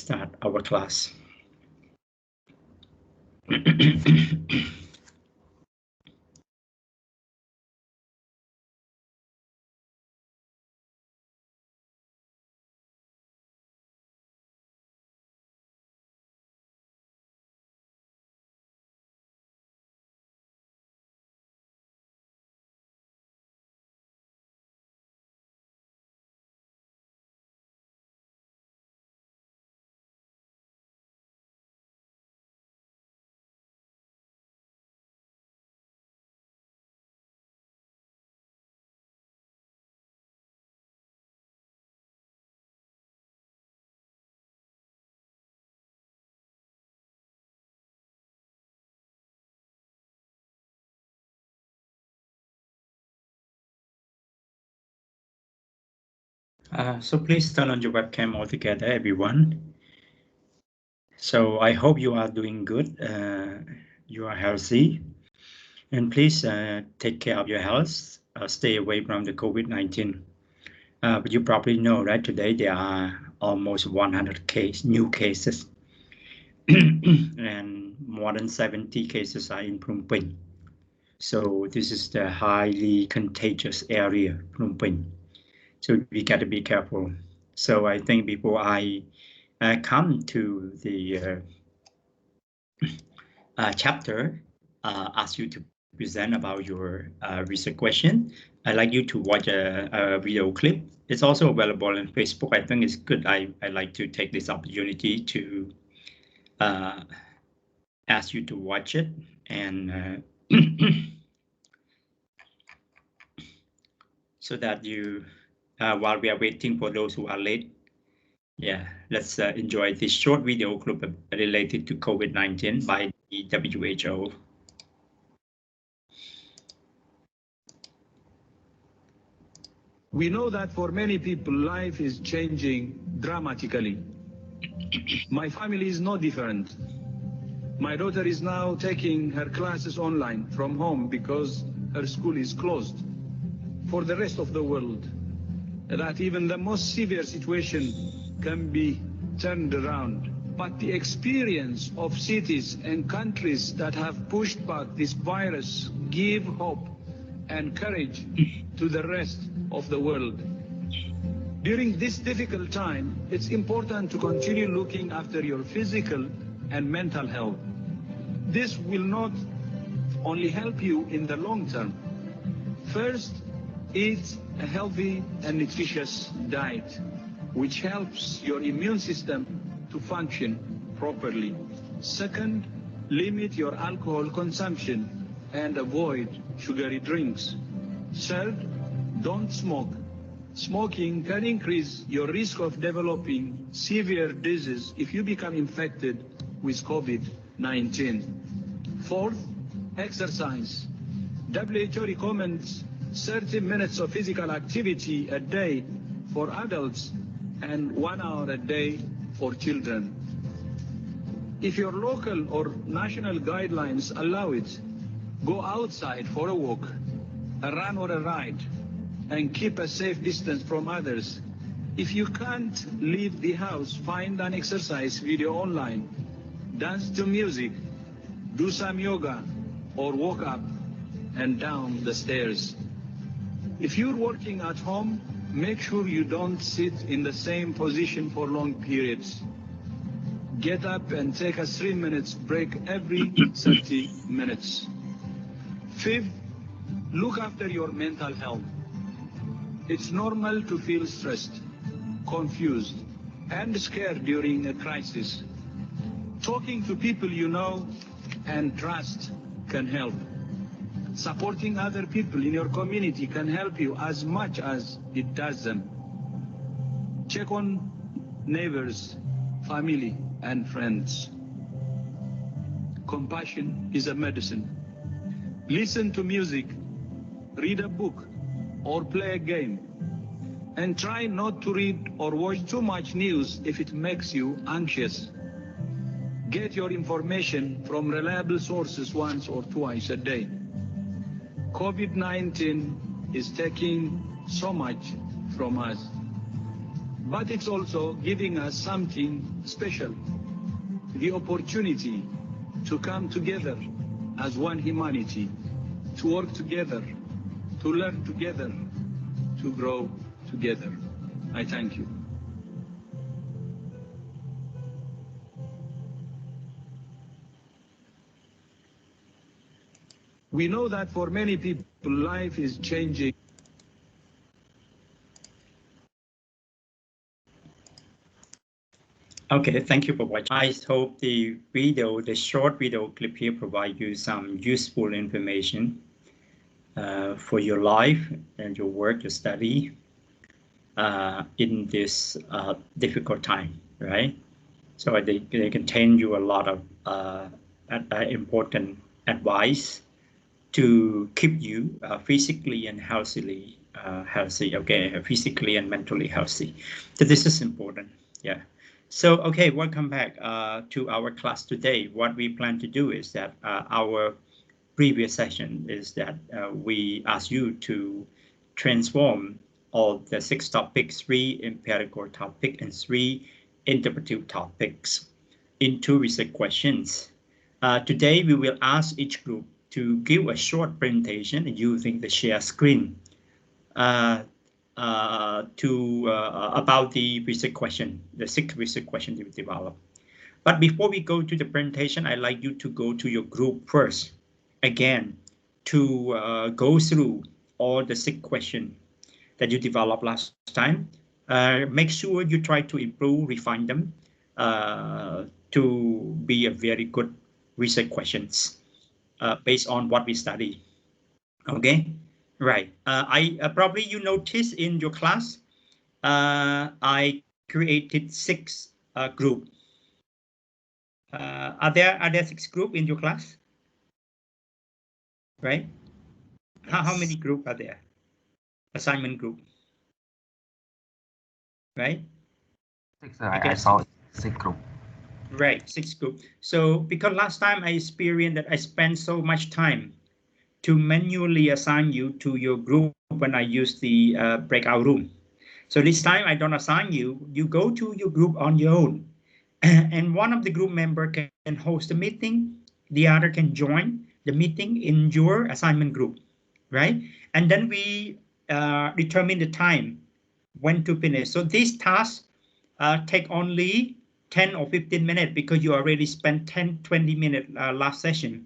start our class. So please turn on your webcam altogether, everyone. So I hope you are doing good, you are healthy, and please take care of your health, stay away from the COVID-19. But you probably know, right, today there are almost 100 new cases, and more than 70 cases are in Phnom Penh. So this is the highly contagious area, Phnom Penh. So we got to be careful. So I think before I come to the chapter, ask you to present about your research question, I'd like you to watch a video clip. It's also available on Facebook. I think it's good. I like to take this opportunity to ask you to watch it. And so that you, while we are waiting for those who are late, yeah, let's enjoy this short video clip related to COVID-19 by the WHO. We know that for many people, life is changing dramatically. My family is no different. My daughter is now taking her classes online from home because her school is closed. For the rest of the world, that even the most severe situation can be turned around. But the experience of cities and countries that have pushed back this virus give hope and courage to the rest of the world. During this difficult time, it's important to continue looking after your physical and mental health. This will not only help you in the long term. First, eat a healthy and nutritious diet, which helps your immune system to function properly. Second, limit your alcohol consumption and avoid sugary drinks. Third, don't smoke. Smoking can increase your risk of developing severe disease if you become infected with COVID-19. Fourth, exercise. WHO recommends 30 minutes of physical activity a day for adults and 1 hour a day for children. If your local or national guidelines allow it, go outside for a walk, a run or a ride, and keep a safe distance from others. If you can't leave the house, find an exercise video online, dance to music, do some yoga, or walk up and down the stairs. If you're working at home, make sure you don't sit in the same position for long periods. Get up and take a 3 minutes break every 30 minutes. Fifth, look after your mental health. It's normal to feel stressed, confused, and scared during a crisis. Talking to people you know and trust can help. Supporting other people in your community can help you as much as it does them. Check on neighbors, family, and friends. Compassion is a medicine. Listen to music, read a book, or play a game. And try not to read or watch too much news if it makes you anxious. Get your information from reliable sources once or twice a day. COVID-19 is taking so much from us. but it's also giving us something special, the opportunity to come together as one humanity, to work together, to learn together, to grow together. I thank you. We know that for many people, life is changing. Okay, thank you for watching. I hope the short video clip here provide you some useful information for your life and your work, your study in this difficult time, right? So they contain you a lot of important advice to keep you physically and healthy, okay, physically and mentally healthy. So this is important, yeah. So, okay, welcome back to our class today. What we plan to do is that our previous session is that we ask you to transform all the 6 topics, 3 empirical topics and 3 interpretive topics into research questions. Today, we will ask each group to give a short presentation using the share screen uh, about the research question, the 6 research questions you develop. But before we go to the presentation, I'd like you to go to your group first, again, to go through all the 6 questions that you developed last time. Make sure you try to improve, refine them to be a very good research questions based on what we study. Okay, right. I probably you notice in your class, I created 6 group. Are there 6 group in your class? Right? How many group are there? Assignment group, right? Six, I I guess saw 6. 6 group. Right, 6 group. So because last time I experienced that I spent so much time to manually assign you to your group when I use the breakout room. So this time I don't assign you. You go to your group on your own, and one of the group member can host a meeting. The other can join the meeting in your assignment group, right? And then we determine the time when to finish. So this task take only 10 or 15 minutes because you already spent 10-20 minutes last session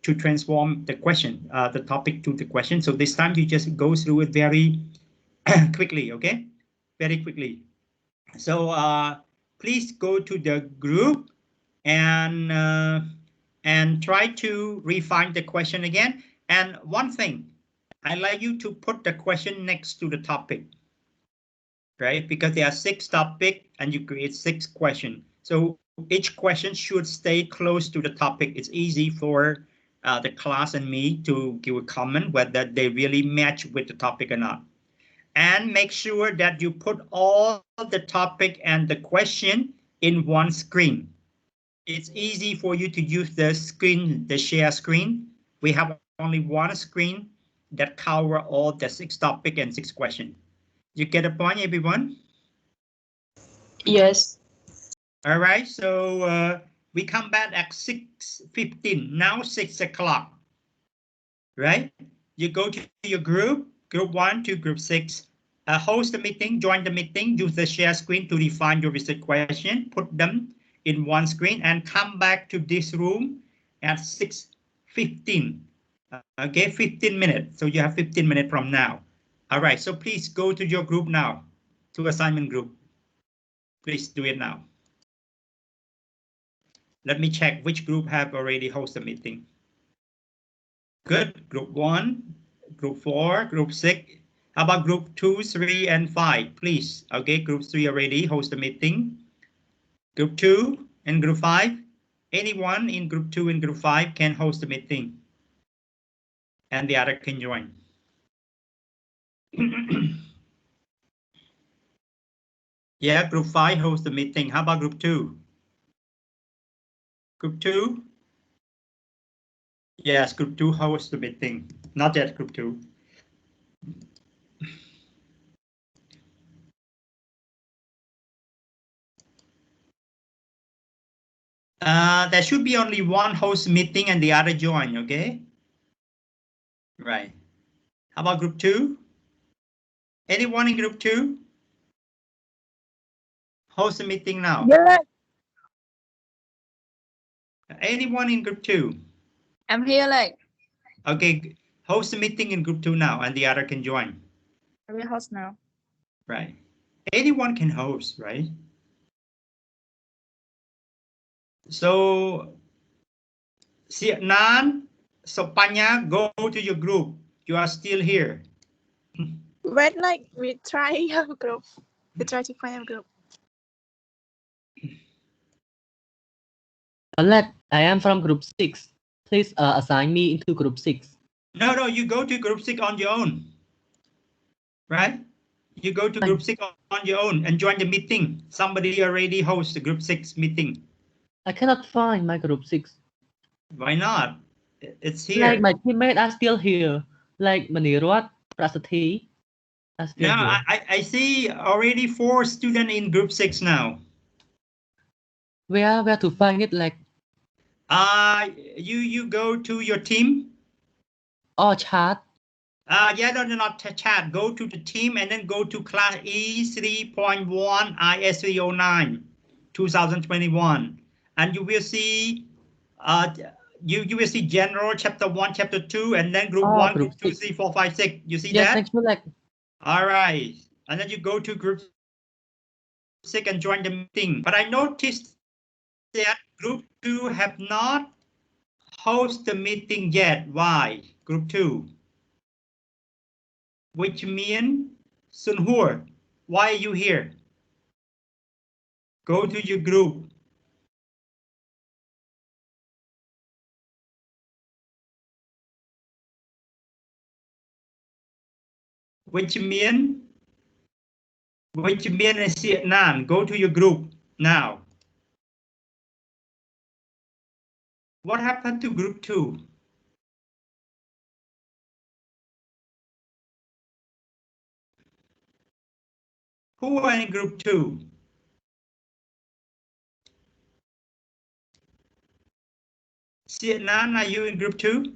to transform the question, the topic to the question. So this time you just go through it very quickly, okay? Very quickly. So please go to the group and try to refine the question again. And one thing, I'd like you to put the question next to the topic, right? Because there are 6 topics and you create 6 questions. So each question should stay close to the topic. It's easy for the class and me to give a comment whether they really match with the topic or not. And make sure that you put all the topic and the question in one screen. It's easy for you to use the screen, the share screen. We have only one screen that cover all the 6 topic and 6 questions. You get the point, everyone? Yes. All right, so we come back at 6:15, now 6 o'clock, right? You go to your group 1 to group 6, host the meeting, join the meeting, use the share screen to define your research question, put them in one screen and come back to this room at 6:15. Okay, 15 minutes. So you have 15 minutes from now. All right, so please go to your group now, to assignment group. Please do it now. Let me check which group have already hosted a meeting. Good. Group 1, group 4, group 6. How about group 2, 3, and 5? Please. Okay, group 3 already host a meeting. Group 2 and group 5. Anyone in group 2 and group 5 can host a meeting. And the other can join. Yeah, group 5 host the meeting. How about group 2? Group 2? Yes, group 2 hosts the meeting. Not yet group 2. There should be only one host meeting and the other join, okay? Right. How about group 2? Anyone in group 2? Host a meeting now. Yeah. Anyone in group 2? I'm here, like. Okay, host a meeting in group 2 now and the other can join. I will host now. Right. Anyone can host, right? So, Nan, Sopanya, go to your group. You are still here. Wait, like, we try have a group. We try to find a group. Let I am from group 6. Please assign me into group 6. No, you go to group 6 on your own. Right? You go to group 6 on your own and join the meeting. Somebody already hosts the group 6 meeting. I cannot find my group 6. Why not? It's here. Like my teammates are still here. Like Manirwat, Prasati are still No, here. I see already 4 students in group 6 now. Where to find it? Like you go to your team. or chat. Yeah, no, not chat. Go to the team and then go to class E3.1 IS309 2021, and you will see you will see general chapter 1, chapter 2, and then group 1, group 2, 3, 4, 5, 6. You see yes, that? thank you. Like all right, and then you go to group 6 and join the meeting. But I noticed that group 2 have not host the meeting yet. Why? Group 2. Which means Sun Hur, why are you here? Go to your group. Which means Nan, go to your group now. What happened to group 2? Who are in group 2? Nan, are you in group 2?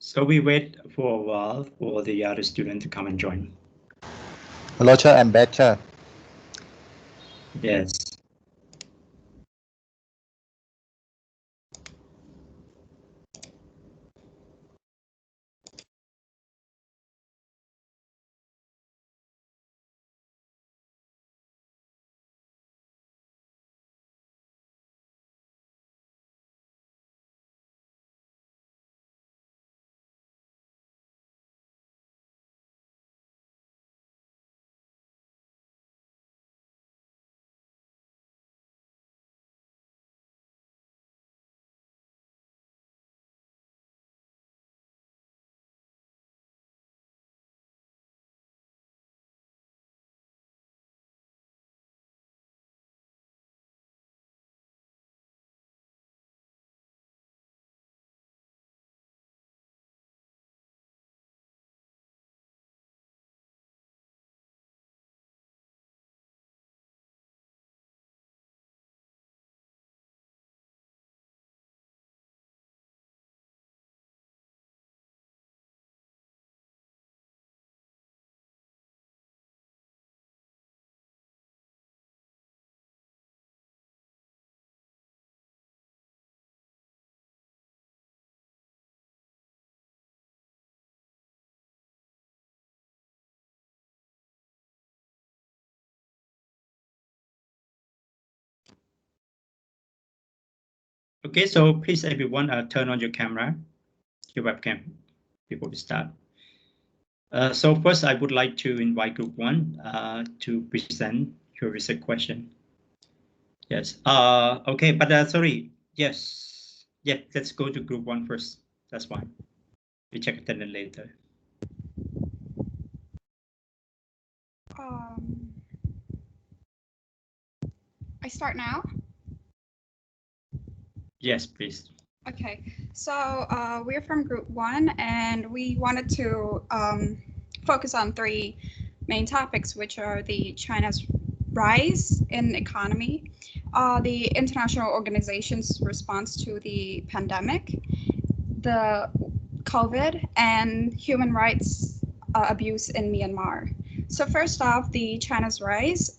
So we wait for a while for the other student to come and join. Hello, Chair. I'm back, Chair. Yes. Okay, so please everyone turn on your camera, your webcam before we start. So first I would like to invite group 1 to present your research question. Yes, okay, but sorry, yes, yeah, let's go to group 1 first. That's fine. We check attendance later. I start now? Yes, please. Okay, so we're from group 1 and we wanted to focus on 3 main topics, which are the China's rise in economy, the international organization's response to the pandemic, the COVID, and human rights abuse in Myanmar. So first off, the China's rise,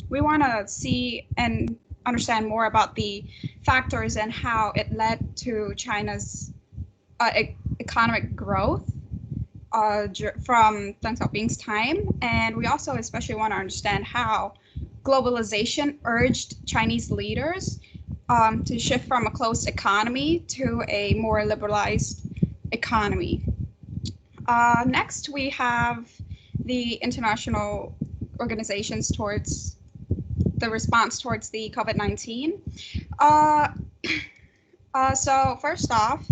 we want to see and understand more about the factors and how it led to China's economic growth from Deng Xiaoping's time. And we also especially want to understand how globalization urged Chinese leaders to shift from a closed economy to a more liberalized economy. Next, we have the international organizations towards the response towards the COVID-19. So first off,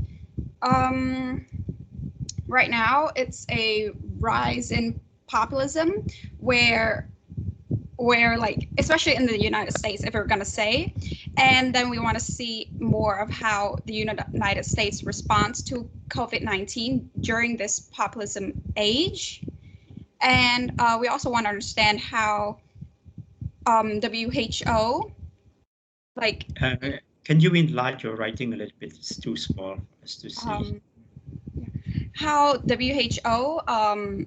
right now it's a rise in populism where like, especially in the United States, if we're going to say, and then we want to see more of how the United States responds to COVID-19 during this populism age. And we also want to understand how WHO, like... Can you enlarge your writing a little bit? It's too small for us to see. How WHO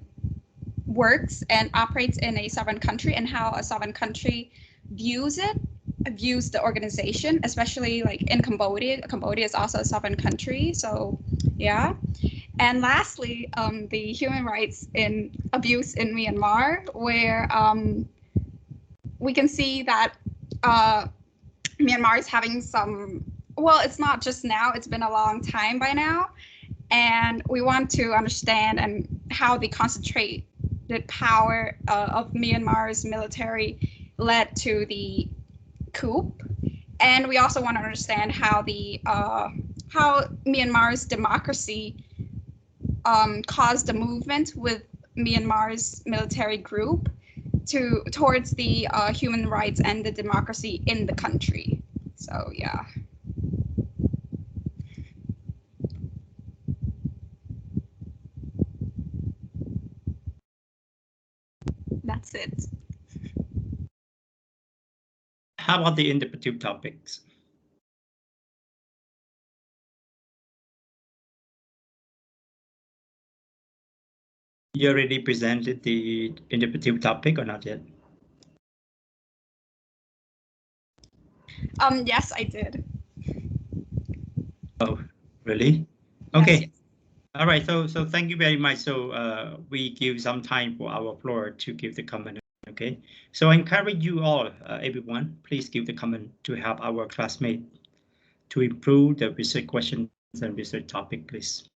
works and operates in a sovereign country, and how a sovereign country views the organization, especially like in Cambodia. Cambodia is also a sovereign country, so yeah. And lastly, the human rights abuse in Myanmar, where we can see that Myanmar is having some, well, it's not just now, it's been a long time by now. And we want to understand and how the concentrated power of Myanmar's military led to the coup. And we also want to understand how how Myanmar's democracy caused a movement with Myanmar's military group towards the human rights and the democracy in the country. So yeah. That's it. How about the interpretive topics? You already presented the interpretive topic or not yet? Yes, I did. Oh, really? Yes, Okay. yes. All right. So thank you very much. So we give some time for our floor to give the comment. Okay. So I encourage you all, everyone, please give the comment to help our classmate to improve the research questions and research topic, please.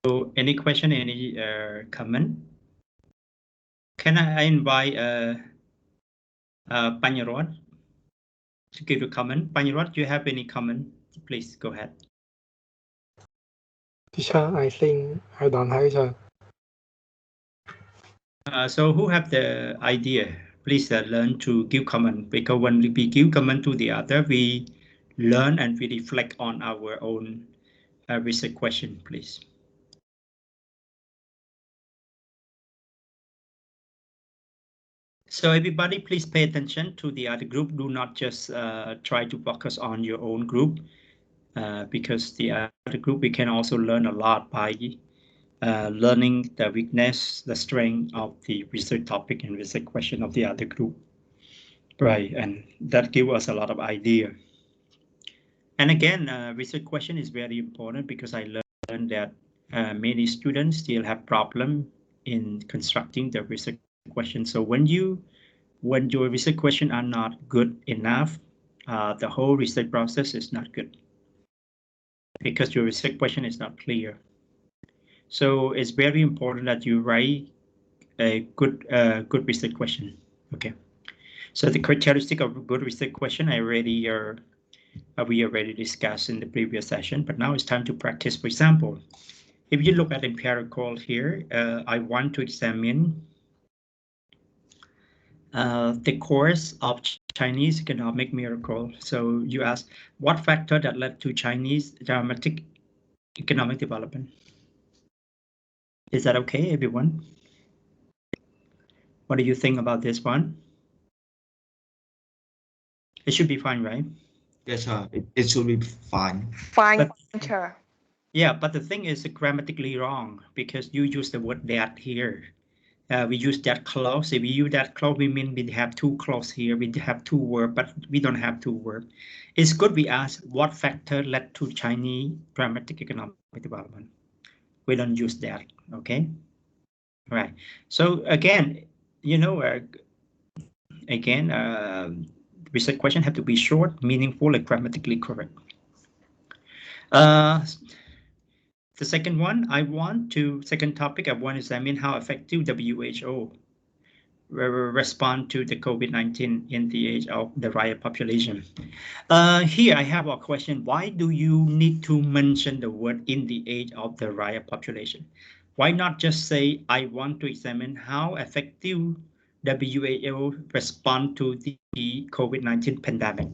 So any question, any comment? Can I invite Panyarod to give a comment? Panyarod, do you have any comment? Please go ahead. Teacher, I think I don't have teacher. So who have the idea? Please learn to give comment, because when we give comment to the other, we learn and we reflect on our own research question, please. So everybody, please pay attention to the other group. Do not just try to focus on your own group, because the other group, we can also learn a lot by learning the weakness, the strength of the research topic and research question of the other group. Right, and that gives us a lot of idea. And again, research question is very important, because I learned that many students still have problem in constructing the research question. So when your research question are not good enough, the whole research process is not good, because your research question is not clear. So it's very important that you write a good research question. Okay. So the characteristic of a good research question, we already discussed in the previous session, but now it's time to practice. For example, if you look at empirical here, I want to examine the course of Chinese economic miracle. So you ask, what factor that led to Chinese dramatic economic development? Is that okay, everyone? What do you think about this one? It should be fine, right? Yes, sir. It should be fine. Fine, sir. Yeah, but the thing is grammatically wrong, because you use the word that here. We use that clause. If we use that clause, we mean we have two clauses here. We have two verbs, but we don't have two verbs. It's good we ask what factor led to Chinese dramatic economic development. We don't use that, okay? All right. So again, you know, research question have to be short, meaningful, and grammatically correct. The second one, second topic, I want to examine how effective WHO respond to the COVID-19 in the age of the riot population. Here I have a question. Why do you need to mention the word in the age of the riot population? Why not just say, I want to examine how effective WHO respond to the COVID-19 pandemic?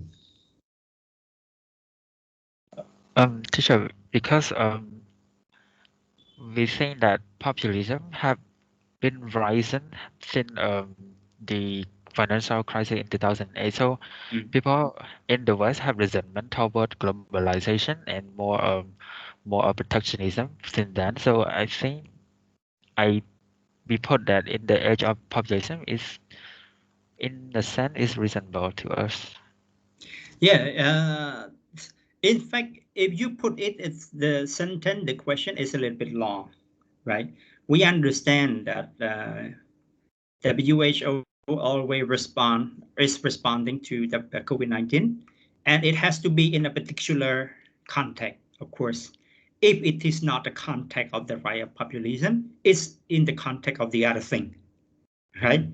Teacher, because we think that populism have been rising since the financial crisis in 2008. So people in the West have resentment toward globalization and more protectionism since then. So I think we put that in the age of populism is, in a sense, is reasonable to us. Yeah. In fact, if you put it, it's the sentence, the question is a little bit long, right? We understand that WHO always is responding to the COVID-19, and it has to be in a particular context, of course. If it is not the context of the riot populism, it's in the context of the other thing, right?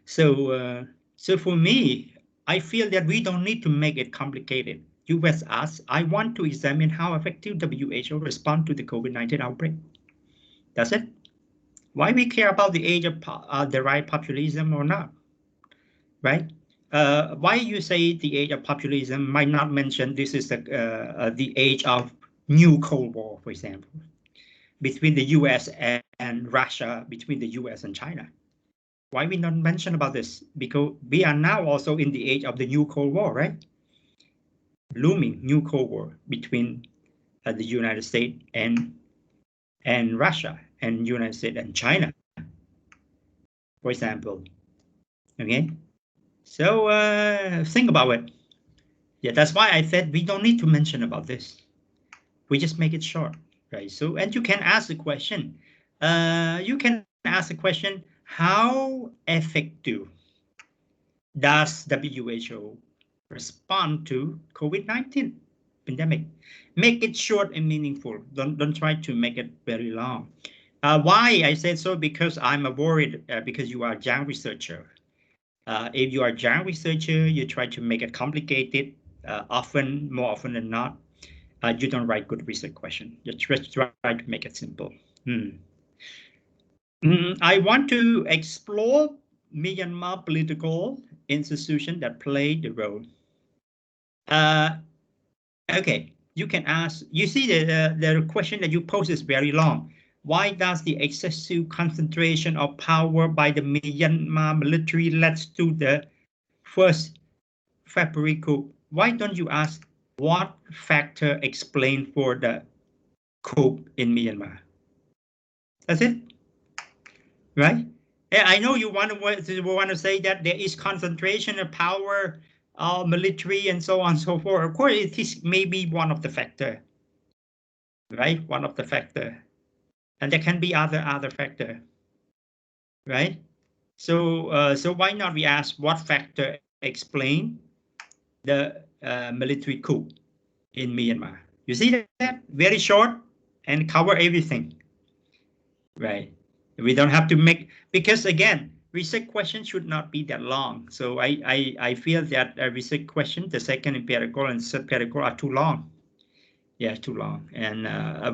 So, so for me, I feel that we don't need to make it complicated. You just ask, I want to examine how effective WHO respond to the COVID-19 outbreak. That's it. Why we care about the age of the right populism or not, right? Why you say the age of populism might not mention this is the age of new Cold War, for example, between the U.S. and Russia, between the U.S. and China. Why we not mention about this? Because we are now also in the age of the new Cold War, right? Looming new Cold War between the United States and Russia and United States and China, for example. Okay, so think about it. Yeah, that's why I said we don't need to mention about this. We just make it short, right? So, and you can ask the question. You can ask the question: how effective does WHO respond to COVID-19 pandemic? Make it short and meaningful. Don't try to make it very long. Why I said so? Because I'm worried because you are a young researcher. If you are a young researcher, you try to make it complicated. More often than not, you don't write good research question. You just try to make it simple. I want to explore Myanmar political institution that play the role. Okay, you can ask. You see the question that you pose is very long. Why does the excessive concentration of power by the Myanmar military lead to the first February coup? Why don't you ask what factor explain for the coup in Myanmar? That's it, right? Yeah, I know you want to say that there is concentration of power, military, and so on and so forth. Of course, it is maybe one of the factor, right? One of the factor, and there can be other factor, right? So so why not we ask what factor explain the military coup in Myanmar? You see that very short and cover everything, right? We don't have to make, because again, research question should not be that long. So I feel that a research question, the second empirical and third empirical are too long. Yeah, too long. And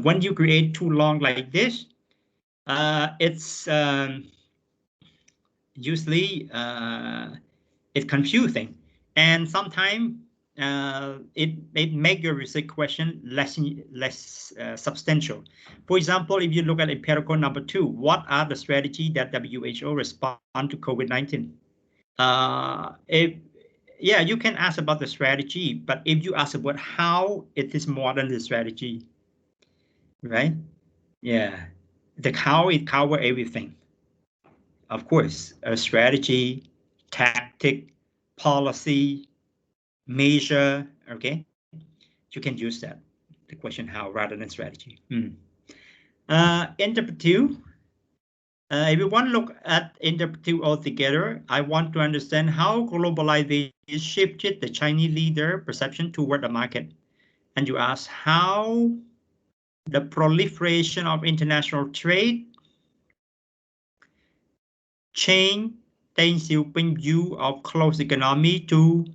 when you create too long like this, it's usually it's confusing, and sometimes it make your research question less substantial. For example, if you look at empirical number 2, what are the strategy that WHO respond to COVID-19? Yeah, you can ask about the strategy, but if you ask about how, it is more than the strategy, right? Yeah, the how, it cover everything. Of course, a strategy, tactic, policy, measure, okay? You can use that, the question how rather than strategy. Interpretive. If you want to look at interpretive altogether, I want to understand how globalization shifted the Chinese leader perception toward the market. And you ask how the proliferation of international trade changed Deng Xiaoping's view of closed economy to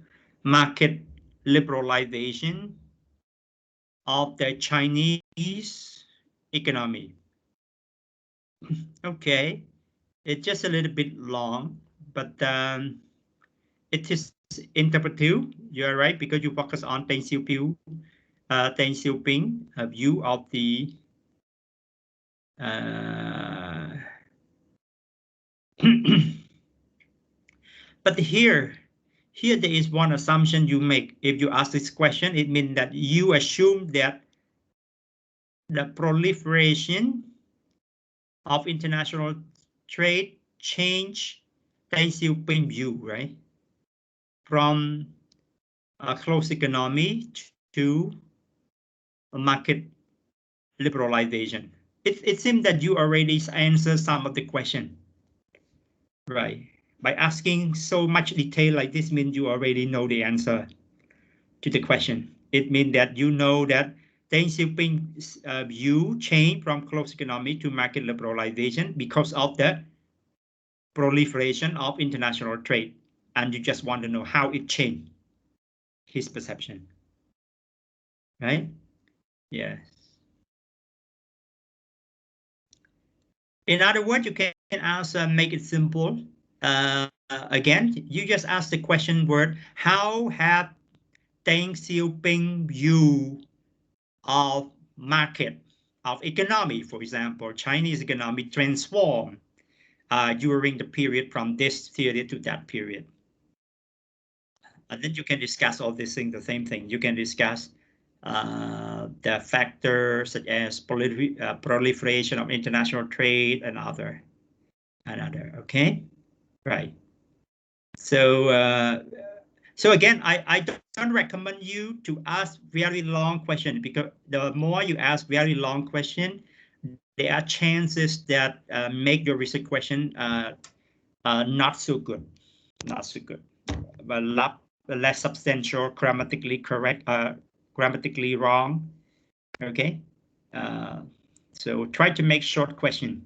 market liberalization of the Chinese economy. Okay, it's just a little bit long, but it is interpretive. You're right, because you focus on Deng Xiaoping view of the but here there is one assumption you make. If you ask this question, it means that you assume that the proliferation of international trade change Deng Xiaoping view, right? From a closed economy to a market liberalization. It seems that you already answered some of the question, right? By asking so much detail like this means you already know the answer to the question. It means that you know that Deng Xiaoping's view changed from closed economy to market liberalization because of the proliferation of international trade, and you just want to know how it changed his perception, right? Yes. In other words, you can also make it simple. Again, you just ask the question word, how have Deng Xiaoping view of market, of economy, for example, Chinese economy transformed during the period from this period to that period. And then you can discuss all these things, the same thing. You can discuss the factors such as proliferation of international trade and other, okay? Right. So, so again, I don't recommend you to ask very long question, because the more you ask very long question, there are chances that make your research question not so good, but less substantial, grammatically correct, grammatically wrong. Okay, so try to make short question.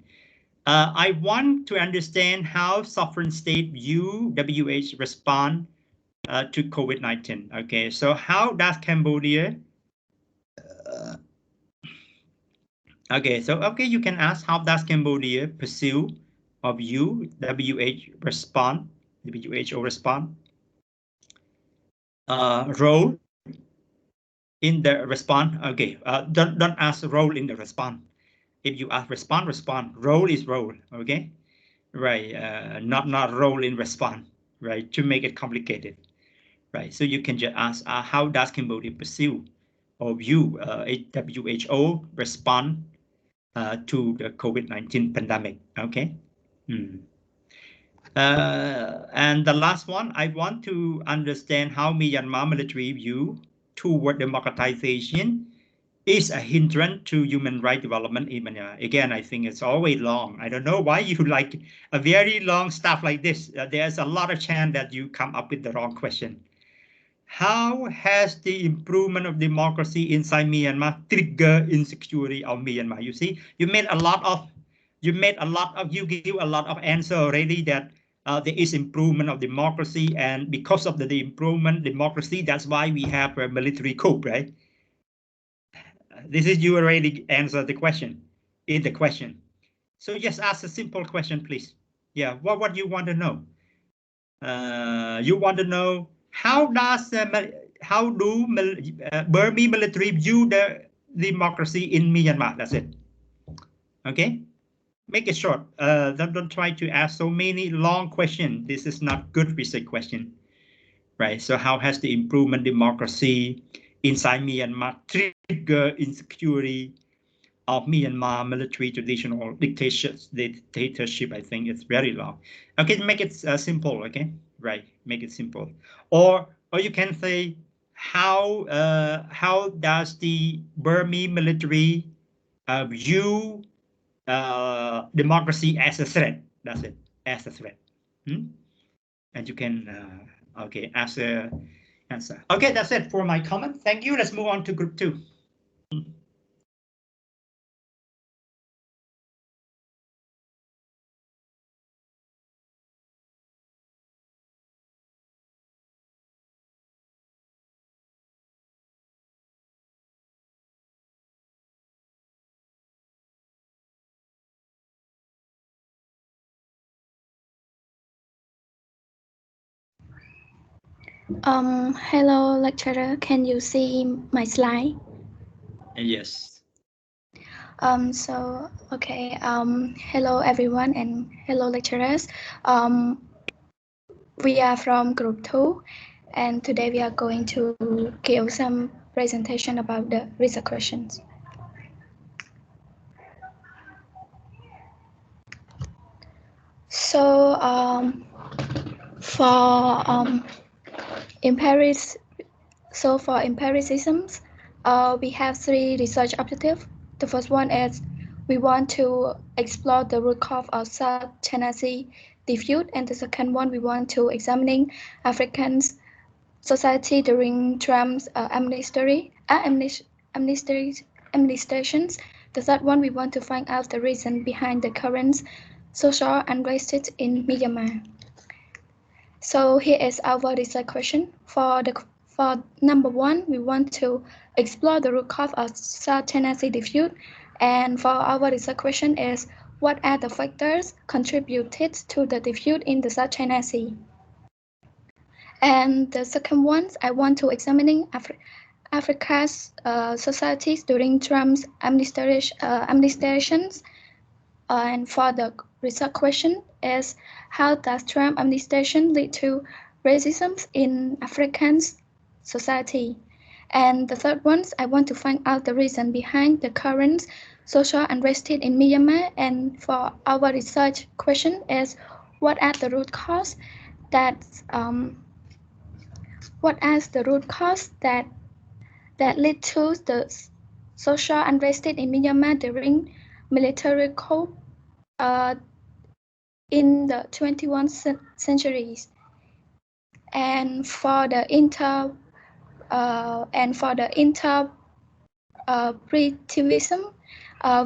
I want to understand how sovereign state view WHO respond to COVID-19. Okay, so how does Cambodia? Okay, so you can ask, how does Cambodia pursue or view WHO respond? Role in the response. Okay, don't ask role in the response. If you ask respond, role is role. Okay, right? Not role in response. Right, to make it complicated. Right, so you can just ask, how does Cambodia pursue or view WHO respond to the COVID-19 pandemic? Okay. And the last one, I want to understand how Myanmar military view toward democratization is a hindrance to human rights development in Myanmar. Again, I think it's always long. I don't know why you like a very long stuff like this. There's a lot of chance that you come up with the wrong question. How has the improvement of democracy inside Myanmar triggered insecurity of Myanmar? You see, you give a lot of answer already that there is improvement of democracy, and because of the improvement democracy, that's why we have a military coup, right? This is, you already answered the question in the question. So just ask a simple question, please. Yeah, what you want to know? You want to know how do Burmese military view the democracy in Myanmar? That's it. Okay, make it short. Don't try to ask so many long questions. This is not good research question, right? So how has the improvement democracy inside Myanmar trigger insecurity of Myanmar military traditional dictatorship? I think it's very long. Okay, make it simple. Okay, right, make it simple. Or you can say, how does the Burmese military view democracy as a threat? That's it, as a threat. And you can okay, as a answer. Okay, that's it for my comment. Thank you. Let's move on to group 2. Hello, lecturer. Can you see my slide? Yes. Okay. Hello, everyone, and hello, lecturers. We are from Group 2, and today we are going to give some presentation about the research questions. So, for empiricism, we have 3 research objectives. The first one is we want to explore the root cause of South China Sea dispute, and the second one we want to examining African society during Trump's administrations. The third one we want to find out the reason behind the current social unrest in Myanmar. So here is our research question. For number 1, we want to explore the root cause of South China Sea dispute. And for our research question is, what are the factors contributed to the dispute in the South China Sea? And the second one, I want to examining Africa's societies during Trump's administrations. And for the research question is, how does Trump administration lead to racism in African society? And the third one, I want to find out the reason behind the current social unrest in Myanmar. And for our research question is, what are the root cause that lead to the social unrest in Myanmar during military coup in the 21st centuries? And for the interpretivism,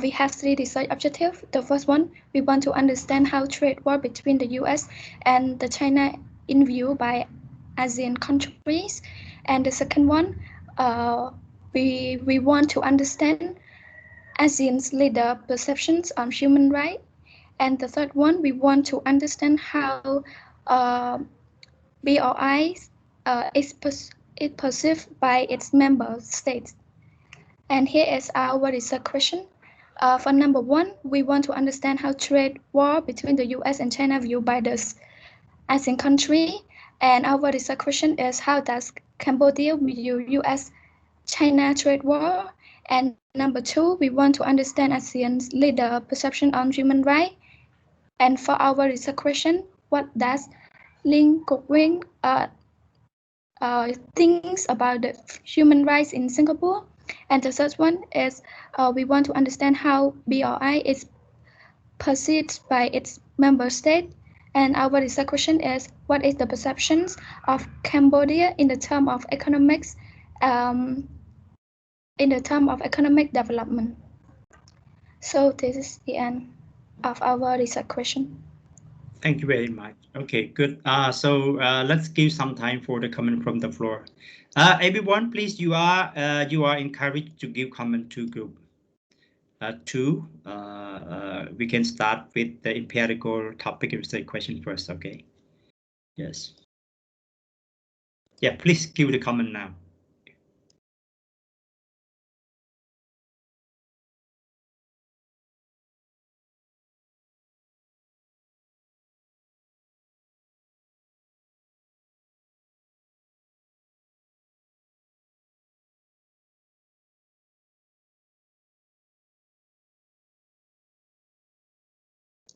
we have three research objectives. The first one, we want to understand how trade war between the US and the China in view by ASEAN countries. And the second one, we want to understand ASEAN's leader perceptions on human rights. And the third one, we want to understand how BRI is perceived by its member states. And here is our research question. For number one, we want to understand how trade war between the US and China viewed by the ASEAN country. And our research question is, how does Cambodia view US-China trade war? And number two, we want to understand ASEAN's leader perception on human rights. And for our research question, what does Ling Kuok-wing thinks about the human rights in Singapore? And the third one is, we want to understand how BRI is perceived by its member state. And our research question is, what is the perceptions of Cambodia in the term of economics, development? So this is the end of our research question. Thank you very much. Okay, good. So let's give some time for the comment from the floor. Everyone, please, you are encouraged to give comment to group 2. We can start with the empirical topic research question first. Okay. Yes. Yeah, please give the comment now.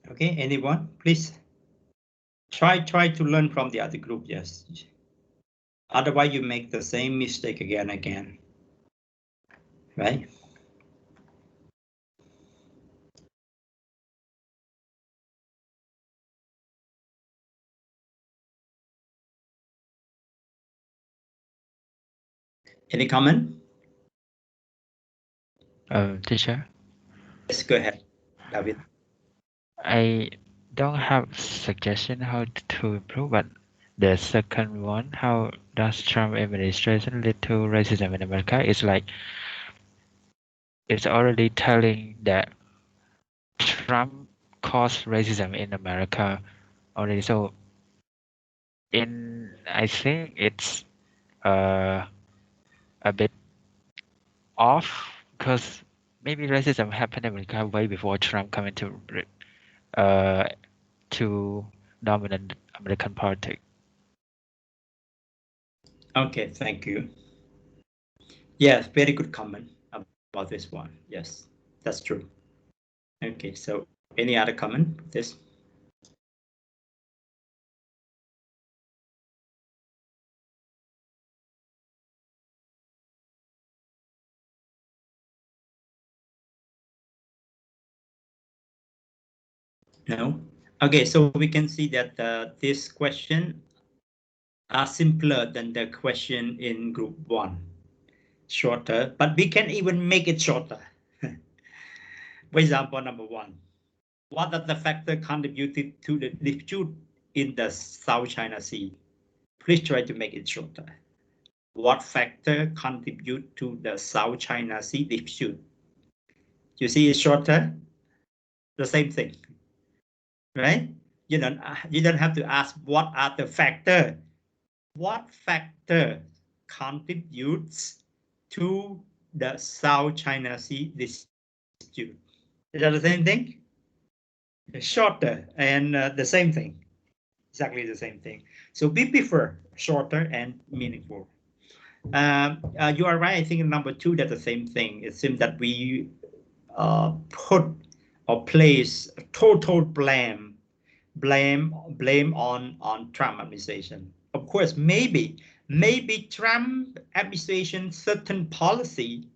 Okay, anyone, please try to learn from the other group. Yes, otherwise you make the same mistake again, right? Any comment? Teacher, Yes, go ahead, David. I don't have suggestion how to improve, but the second one, how does Trump administration lead to racism in America, is like it's already telling that Trump caused racism in America already. So I think it's a bit off, because maybe racism happened in America way before Trump coming to dominant American politics. Okay, thank you. Yes, very good comment about this one. Yes, that's true. Okay, so any other comment? This. No. Okay, so we can see that this question are simpler than the question in group 1. Shorter, but we can even make it shorter. For example, number 1. What are the factors contributed to the dispute in the South China Sea? Please try to make it shorter. What factor contribute to the South China Sea dispute? You see it's shorter? the same thing, right? You don't have to ask what are the factor. What factor contributes to the South China Sea dispute? Is that the same thing? Shorter and the same thing. Exactly the same thing. So we prefer shorter and meaningful. You are right. I think in number 2, that's the same thing. It seems that we put or place total blame on Trump administration. Of course, maybe Trump administration certain policy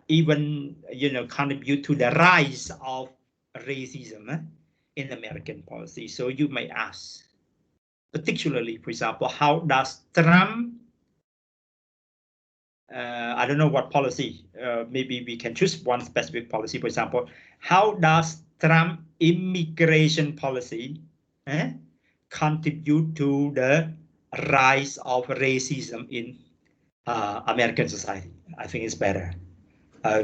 even contribute to the rise of racism in American policy. So you may ask, particularly, for example, how does Trump I don't know what policy, maybe we can choose one specific policy, for example, how does Trump immigration policy contribute to the rise of racism in American society? I think it's better.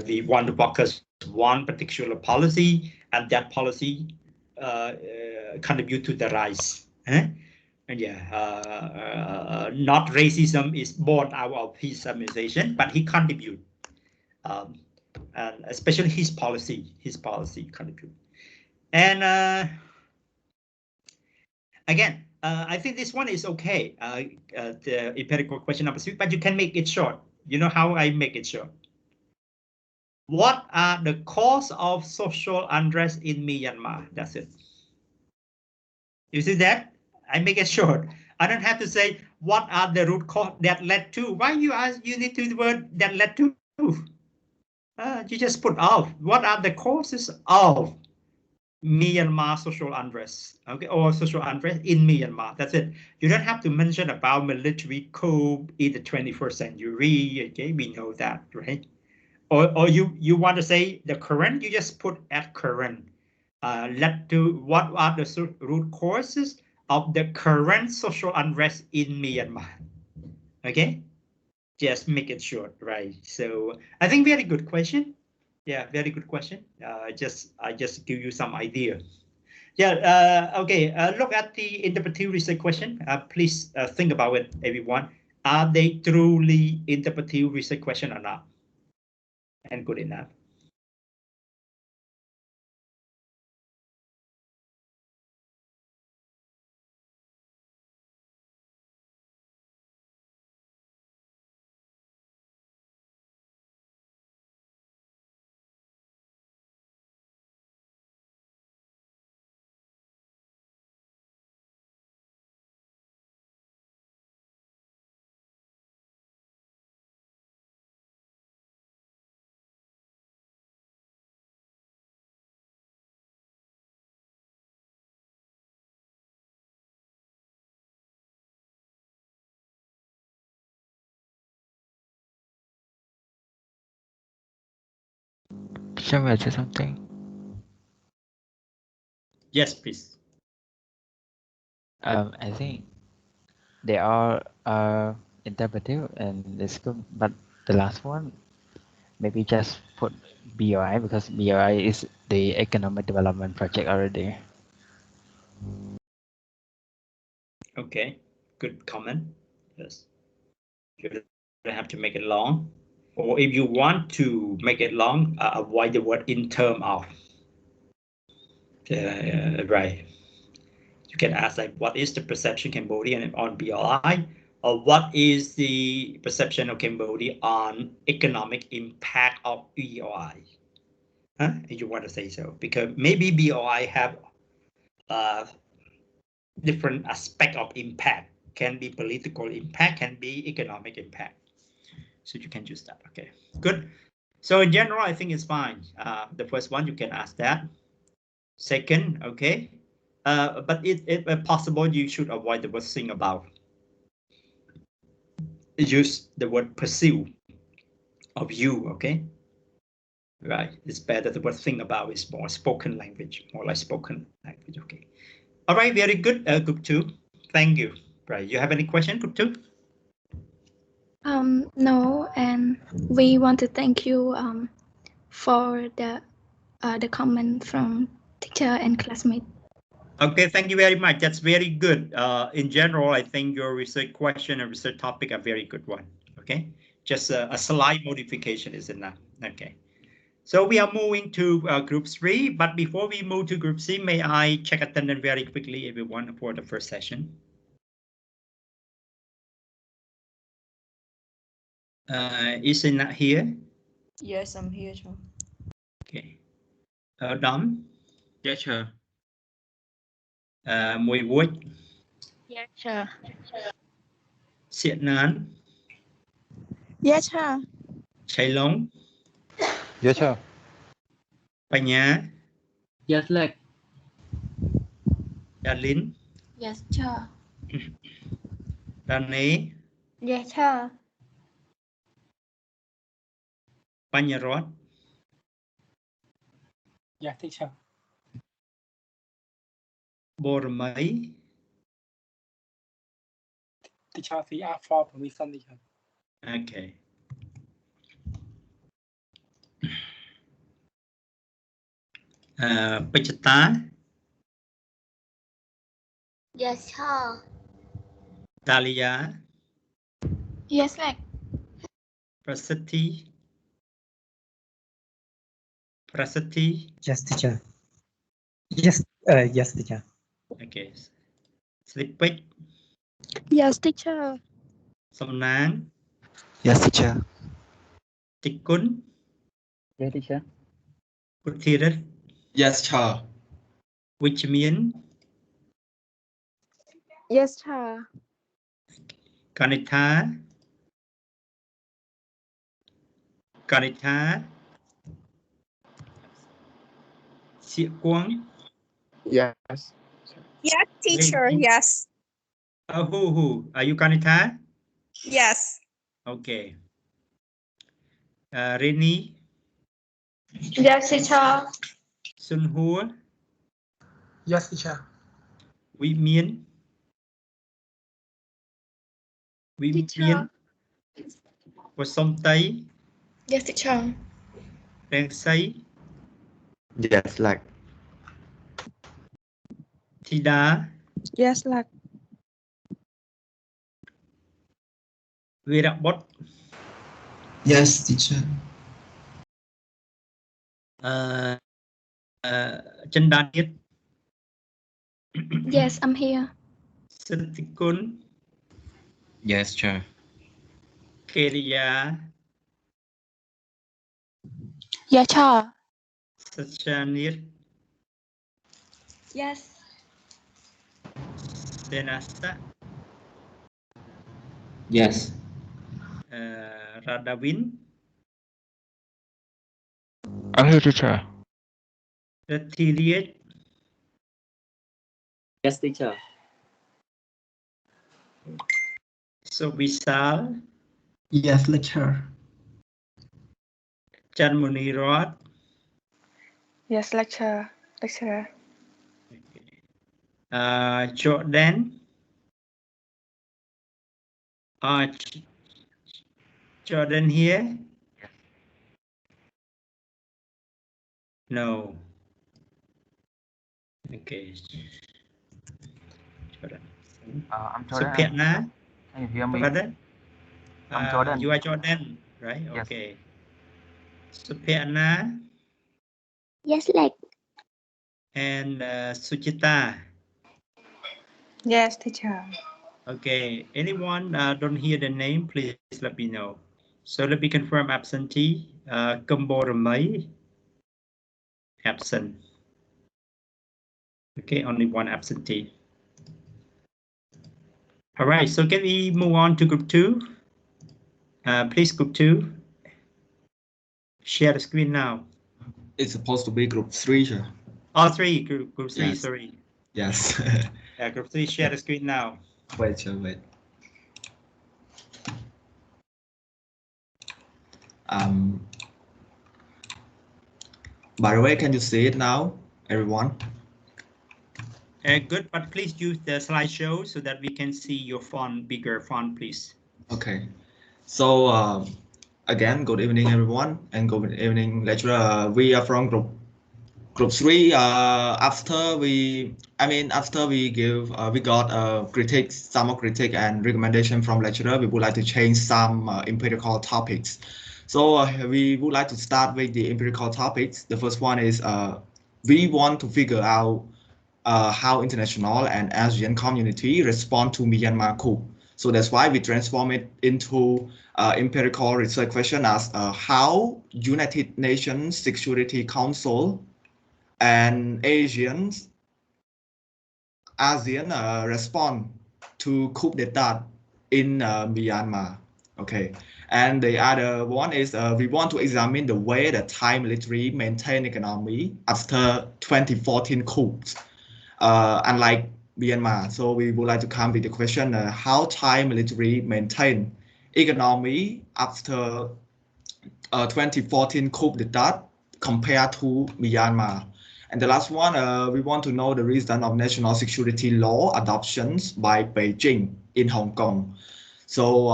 We want to focus one particular policy, and that policy contribute to the rise. And yeah, not racism is born out of his administration, but he contribute, and especially his policy contribute. And again, I think this one is okay. The empirical question number 3, but you can make it short. You know how I make it short? What are the cause of social unrest in Myanmar? That's it. You see that? I make it short. I don't have to say what are the root cause that led to. Why you need to the word that led to? You just put of. What are the causes of Myanmar social unrest? Okay, or social unrest in Myanmar. That's it. You don't have to mention about military coup in the 21st century. Okay, we know that, right? Or you want to say the current? You just put at current. Led to what are the root causes of the current social unrest in Myanmar? Okay, just make it short, right? So I think very good question. Yeah, very good question. I just give you some idea. Yeah. Okay. Look at the interpretive research question. Please think about it, everyone. Are they truly interpretive research question or not? And good enough. Shall I say something? Yes, please. I think they are interpretive and it's good, but the last one, maybe just put BOI because BOI is the economic development project already. Okay, good comment. Yes, you don't have to make it long, or if you want to make it long, avoid the word in term of. Right. You can ask like, what is the perception Cambodia on BRI, or what is the perception of Cambodia on economic impact of BRI? If you want to say so, because maybe BRI have different aspect of impact. Can be political impact, can be economic impact. So you can use that. Okay, good. So in general, I think it's fine. The first one, you can ask that. Second, okay. But if possible, you should avoid the word sing about. Use the word pursue of you, okay? Right, it's better the word think about is more spoken language, more like spoken language, okay? All right, very good, group 2. Thank you. Right, you have any question, group 2? No, and we want to thank you for the the comment from teacher and classmate. Okay, thank you very much. That's very good. In general, I think your research question and research topic are very good one. Okay, just a slight modification is enough. Okay, so we are moving to group 3, but before we move to group C, may I check attendance very quickly, everyone, for the first session? Is it not here? Yes, I'm here, sir. Okay. Dom? Yes, sir. Mùi Vuốt? Yes, sir. Siết Nán? Yes, sir. Chai Long? Yes, sir. Panya? Yes, like. Dalin? Yes, sir. Dane? Yes, sir. Panyarot? Yes, teacher. Bormai? Teacher, we are for permission, teacher. Okay. Pachata? Yes, sir. Dalia? Yes, like. Prasati? Prasati? Yes, teacher. Yes, yes, teacher. Okay. Slipik? Yes, teacher. Somnang? Yes, teacher. Tikun? Yes, teacher. Puthirat? Yes, sir. Wichmian? Yes, sir. Kanitha? Kanitha? Siak Quang? Yes. Yes, teacher. Yes. Who? Are you Kanitha? Yes. Okay. Reni? Yes, teacher. Sun Hua? Yes, teacher. Wee Mian? Wee Mian? Som Tây? Yes, teacher. Rang Say? Yes, like. Yes, Thida? like. Virabot? Yes, teacher. Chandanit? Yes, I'm here. Sitikun? Yes, sir. Keria? Yes, sir. Sachanit? Yes. Denasta? Yes. Radawin? I'm here, teacher. Rathiliet? Yes, teacher. So Visal? Yes, lecturer. Chanmunirot? Yes, lecturer. Lecturer. Jordan? Jordan here? No. Okay. Jordan. I'm So Jordan. Pietna? Can you hear me? Pardon? I'm Jordan. You are Jordan, right? Yes. Okay. So Pietna Yes, like. and Suchita. Yes, teacher. Okay. Anyone don't hear the name, please let me know. So let me confirm absentee. Kamboramai. Absent. Okay, only one absentee. All right, so can we move on to group 2? Please, group 2. Share the screen now. It's supposed to be group 3, sir. Oh, 3, group 3, Yes. sorry. Yes. Group 3, share the screen now. Wait, sir, wait. By the way, can you see it now, everyone? Good, but please use the slideshow so that we can see your font, bigger font, please. Okay. So again, good evening, everyone, and good evening, lecturer. We are from group Group 3, after we got critique, some critique and recommendation from lecturer, we would like to change some empirical topics. So we would like to start with the empirical topics. The first one is we want to figure out how international and Asian community respond to Myanmar coup. So that's why we transform it into empirical research question as how United Nations Security Council and ASEAN respond to coup d'etat in Myanmar. Okay, and the other one is we want to examine the way the Thai military maintain economy after 2014 coups, unlike Myanmar. So we would like to come with the question how Thai military maintain economy after 2014 coup d'etat compared to Myanmar. And the last one, we want to know the reason of national security law adoptions by Beijing in Hong Kong. So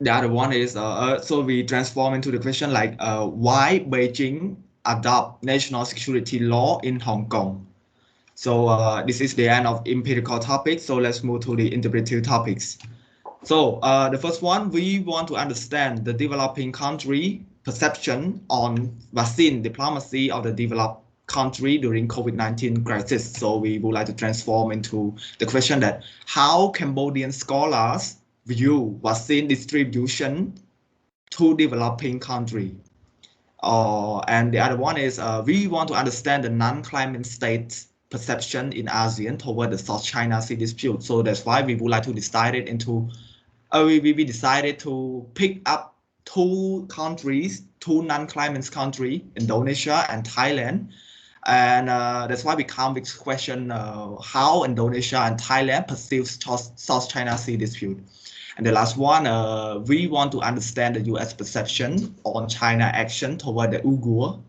the other one is, so we transform into the question like why Beijing adopt national security law in Hong Kong. So this is the end of empirical topics. So let's move to the interpretive topics. So the first one, we want to understand the developing country perception on vaccine diplomacy of the developed country during COVID-19 crisis. So we would like to transform into the question that how Cambodian scholars view vaccine distribution to developing country. And the other one is we want to understand the non-climate states perception in ASEAN toward the South China Sea dispute. So that's why we would like to decide it into we decided to pick up two countries, two non-climate countries, Indonesia and Thailand. And that's why we come with the question how Indonesia and Thailand perceive South China Sea dispute. And the last one, we want to understand the US perception on China action toward the Uyghur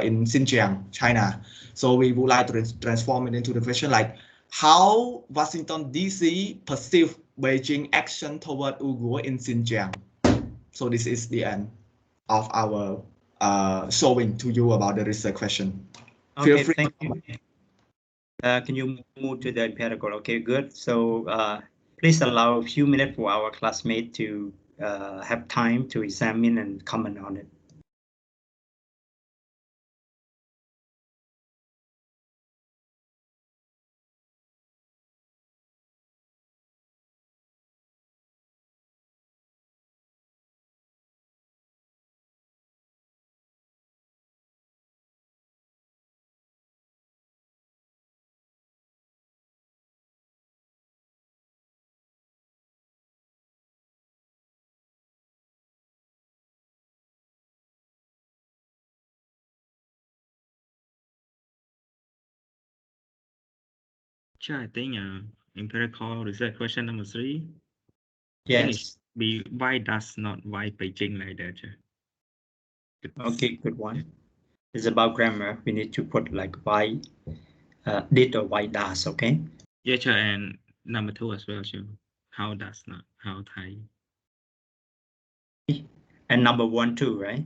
in Xinjiang, China. So we would like to transform it into the question like how Washington DC perceive Beijing action toward Uyghur in Xinjiang. So this is the end of our showing to you about the research question. Okay, thank you. Can you move to the empirical? Okay, good. So please allow a few minutes for our classmate to have time to examine and comment on it. Sure, I think empirical research question number 3. Yes. Be why does not why Beijing like that? Okay, good one. It's about grammar. We need to put like why did or why does, okay? Yeah, sure. And number 2 as well, sure. How does not, how Thai. And number 1 too, right?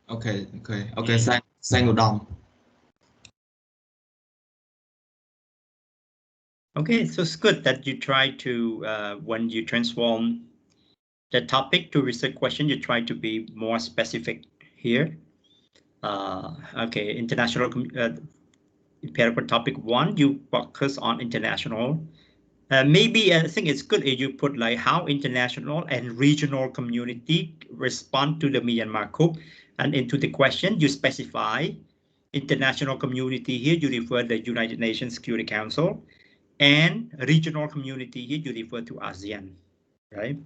Okay. Sang down. Okay, so it's good that you try to, when you transform the topic to research question, you try to be more specific here. Okay, international empirical topic 1, you focus on international. Maybe I think it's good if you put like how international and regional community respond to the Myanmar coup, and into the question you specify international community here, you refer the United Nations Security Council, and regional community here, you refer to ASEAN, right?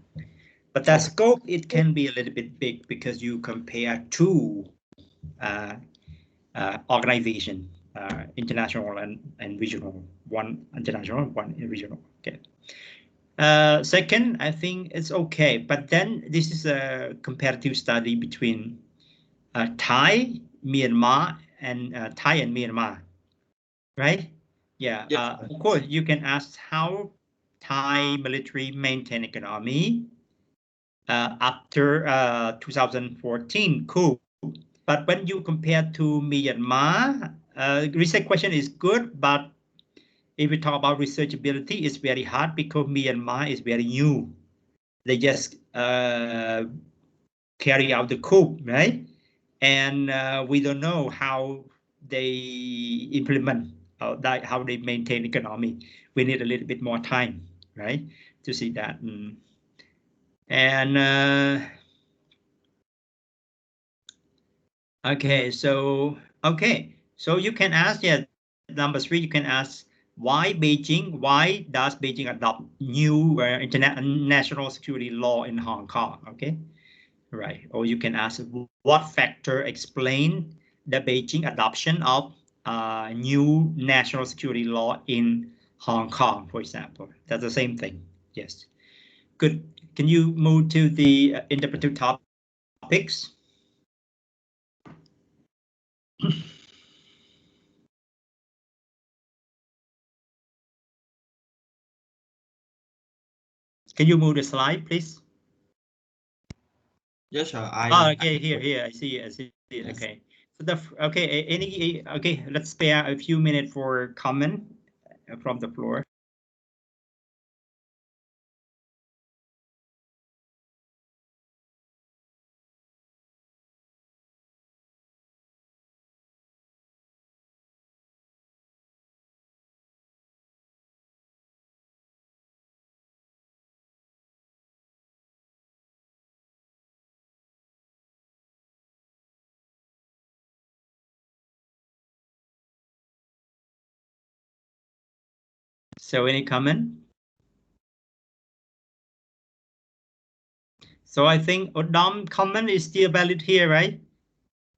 But that scope, it can be a little bit big because you compare two organization, international and regional, one international, one regional. Okay. Second, I think it's okay, but then this is a comparative study between Thai, Myanmar, and Thai and Myanmar, right? Yeah. Yes. Of course, you can ask how Thai military maintain economy after 2014 coup. But when you compare to Myanmar, research question is good, but if we talk about researchability, it's very hard because Myanmar is very new. They just carry out the coup, right? And we don't know how they implement, how they maintain economy. We need a little bit more time, right, to see that. And okay, so you can ask, yeah, number 3, you can ask why does Beijing adopt new international security law in Hong Kong? Okay, right. Or you can ask what factor explain the Beijing adoption of new national security law in Hong Kong, for example. That's the same thing. Yes. Good. Can you move to the interpretive topics? Can you move the slide, please? Yes, sir. Okay, here, I see it. Yes. Okay. So okay, let's spare a few minutes for comment from the floor. So any comment? So I think Odom comment is still valid here, right?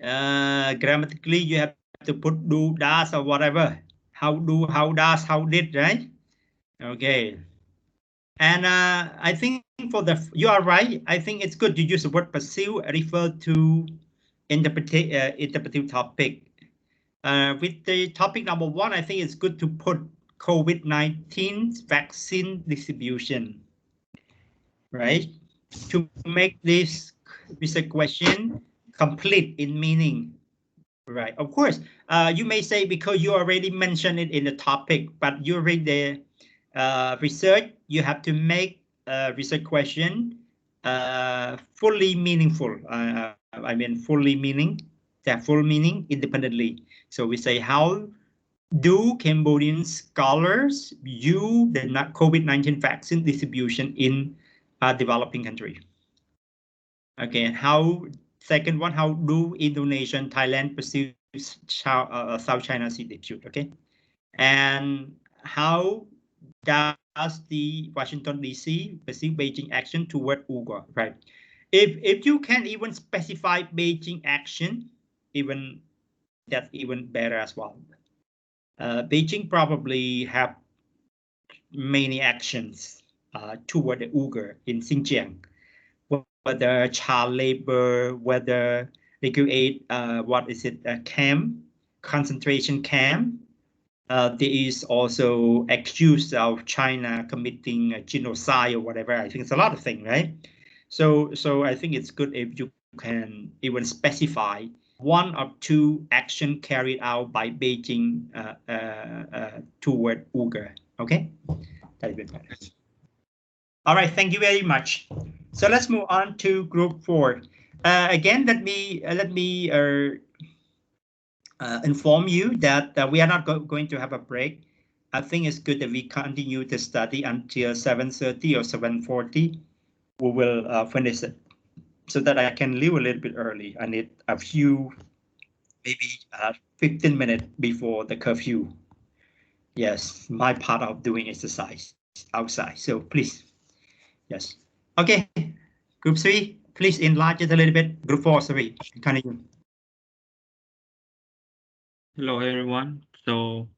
Grammatically, you have to put do, does, or whatever. How do, how does, how did, right? Okay. And I think you are right. I think it's good to use the word pursue, refer to interpretive topic. With the topic number 1, I think it's good to put COVID-19 vaccine distribution, right? To make this research question complete in meaning, right? Of course, you may say because you already mentioned it in the topic, but you read the research, you have to make a research question fully meaningful. I mean, fully meaning, that full meaning independently. So we say, how do Cambodian scholars view the COVID-19 vaccine distribution in a developing country? Okay, and second one, how do Indonesia and Thailand pursue South China Sea dispute? Okay, and how does the Washington DC pursue Beijing action toward Uyghur? Right. If you can even specify Beijing action, that's even better as well. Beijing probably have many actions toward the Uyghur in Xinjiang, whether child labor, whether they create camp, concentration camp. There is also accused of China committing a genocide or whatever. I think it's a lot of things, right? So I think it's good if you can even specify 1 or 2 action carried out by Beijing toward Uyghur. Okay, that is good. All right, thank you very much. So let's move on to group 4. Again, let me inform you that we are not going to have a break. I think it's good that we continue the study until 7:30 or 7:40. We will finish it so that I can leave a little bit early. I need a few, maybe 15 minutes before the curfew. Yes, my part of doing exercise outside. So please, yes. Okay, group 3, please enlarge it a little bit. Group 4, sorry, continue. Hello, everyone. So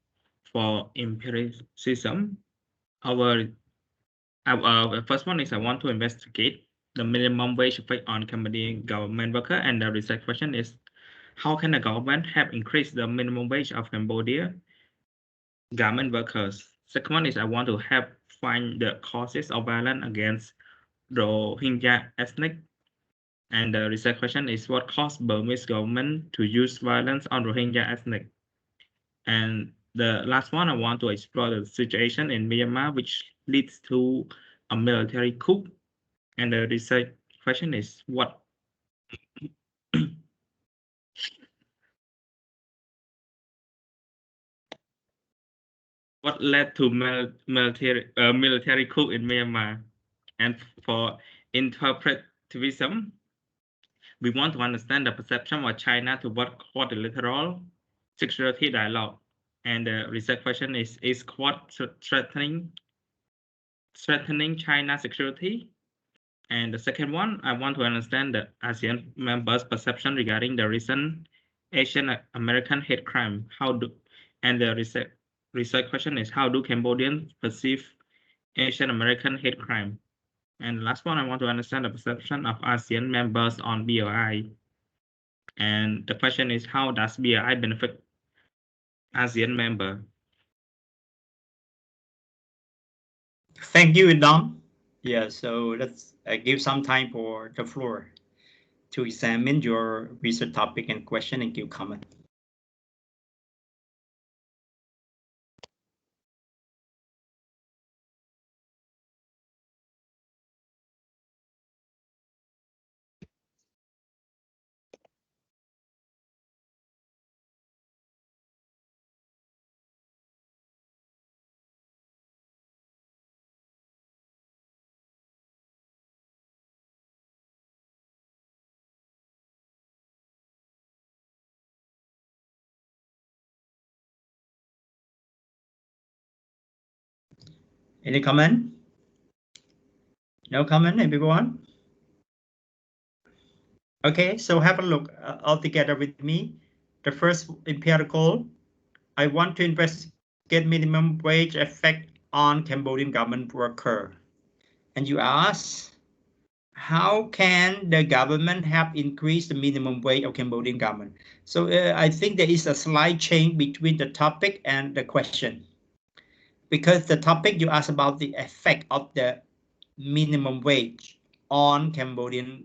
for empiricism, our first one is I want to investigate the minimum wage effect on Cambodian government worker, and the research question is how can the government have increased the minimum wage of Cambodia garment workers? Second one is I want to help find the causes of violence against Rohingya ethnic And the research question is what caused Burmese government to use violence on Rohingya ethnic? And the last one, I want to explore the situation in Myanmar, which leads to a military coup. And the research question is what what led to military coup in Myanmar? And for interpretivism, we want to understand the perception of China toward quadrilateral security dialogue. And the research question is Quad threatening China's security? And the second one, I want to understand the ASEAN members' perception regarding the recent Asian American hate crime. And the research question is how do Cambodians perceive Asian American hate crime? And the last one, I want to understand the perception of ASEAN members on BRI. And the question is how does BRI benefit ASEAN member? Thank you, Dom. Yeah, so let's give some time for the floor to examine your research topic and question and give comment. Any comment? No comment, everyone? Okay, so have a look all together with me. The first empirical, I want to investigate minimum wage effect on Cambodian government worker. And you ask, how can the government have increased the minimum wage of Cambodian government? So I think there is a slight change between the topic and the question. Because the topic you asked about the effect of the minimum wage on Cambodian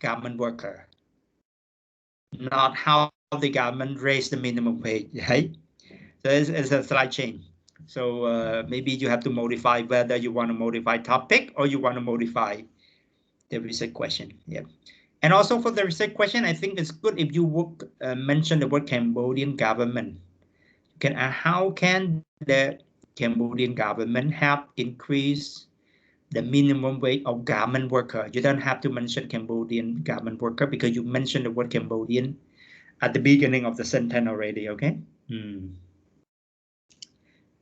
government worker, not how the government raised the minimum wage, right? So it's a slight change. So maybe you have to modify whether you want to modify topic or you want to modify the research question. Yeah. And also for the research question, I think it's good if you would mention the word Cambodian government. How can the Cambodian government have increased the minimum wage of garment worker? You don't have to mention Cambodian garment worker because you mentioned the word Cambodian at the beginning of the sentence already, okay?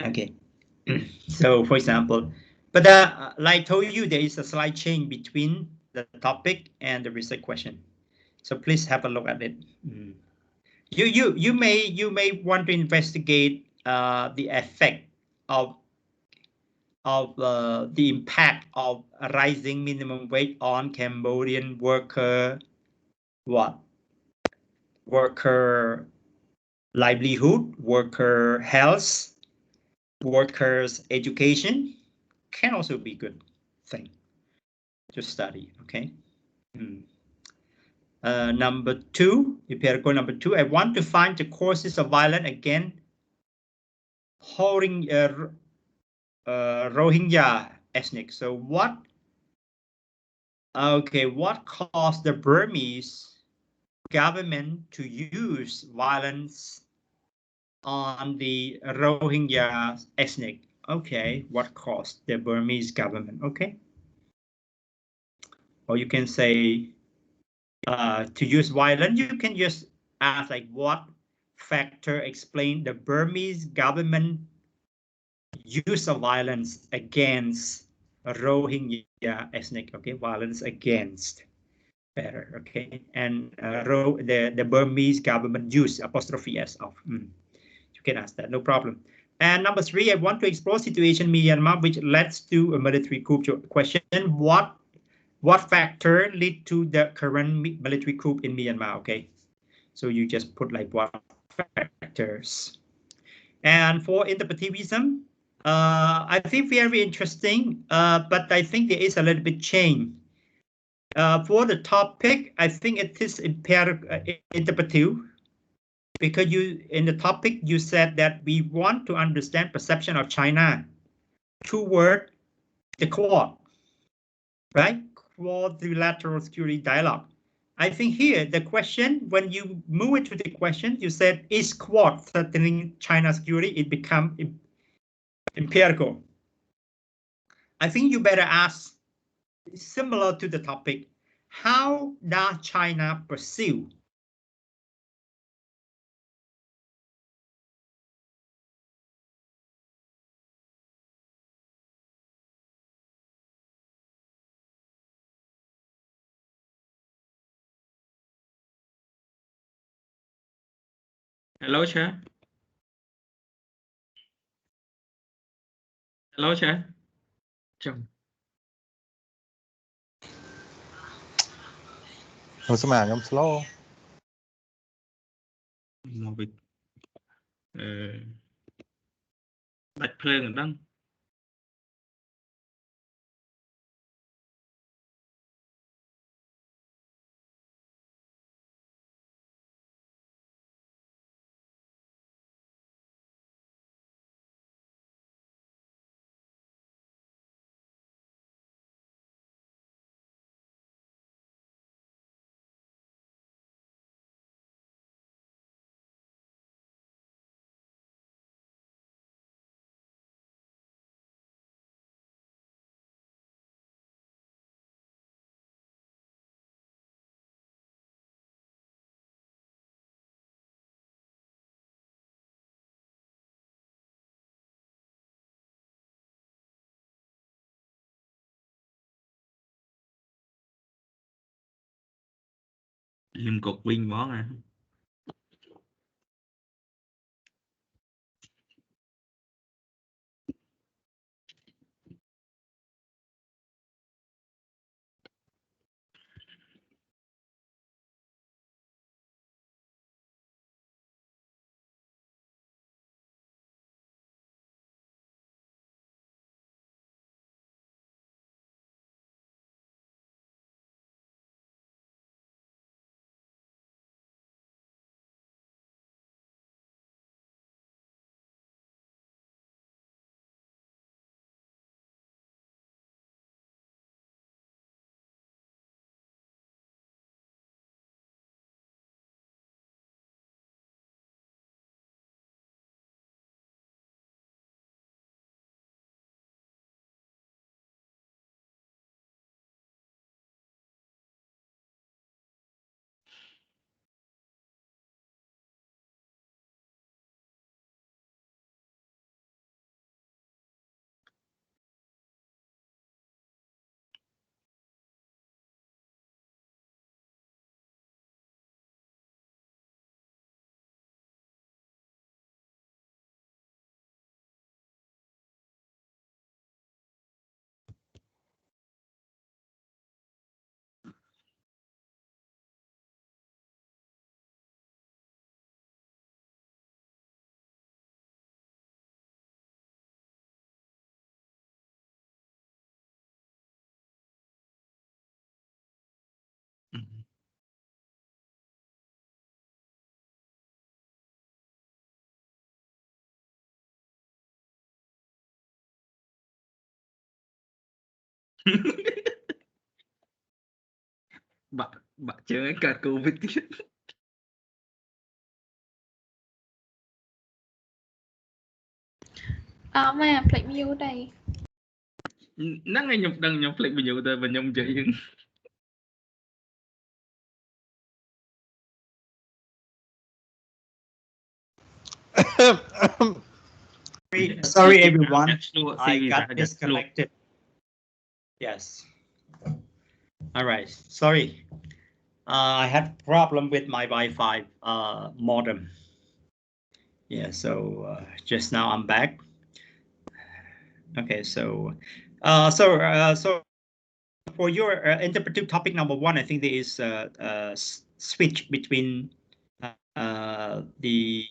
Okay, so for example, but like I told you, there is a slight change between the topic and the research question. So please have a look at it. You may want to investigate the effect of the impact of rising minimum wage on Cambodian worker worker livelihood, worker health, workers education. Can also be good thing to study. Okay. Number two, empirical number two, I want to find the causes of violence again holding Rohingya ethnic. So what caused the Burmese government to use violence on the Rohingya ethnic? Okay, what caused the Burmese government? Okay. Or you can say to use violence, you can just ask like what factor explain the Burmese government use of violence against Rohingya ethnic, okay, violence against, better, okay, and the Burmese government use apostrophe s of, you can ask that, no problem. And number three, I want to explore situation in Myanmar, which leads to a military coup question. What factor lead to the current military coup in Myanmar? Okay, so you just put like what factors. And for interpretivism, I think very interesting, but I think there is a little bit change For the topic, I think it is interpretive, because you in the topic you said that we want to understand perception of China toward the Quad, right? Quadrilateral security dialogue. I think here the question, when you move it to the question, you said, is Quad threatening China's security? It become empirical. I think you better ask, similar to the topic, how does China pursue Hello, Chair. Hello, Chair. Chồng. Rồi sao mà nhóm slow? Một việc bật play ở đăng. Liêm cục Vinh món à. Bạn chơi cả Covid. Mà plate mute đây. Nó ngay nhục đằng nhục lại bây giờ tôi và nhung chơi. Sorry everyone, I got disconnected. Yes. All right. Sorry. I had problem with my Wi-Fi modem. Yeah. So just now I'm back. Okay. So for your interpretive topic number one, I think there is a switch between the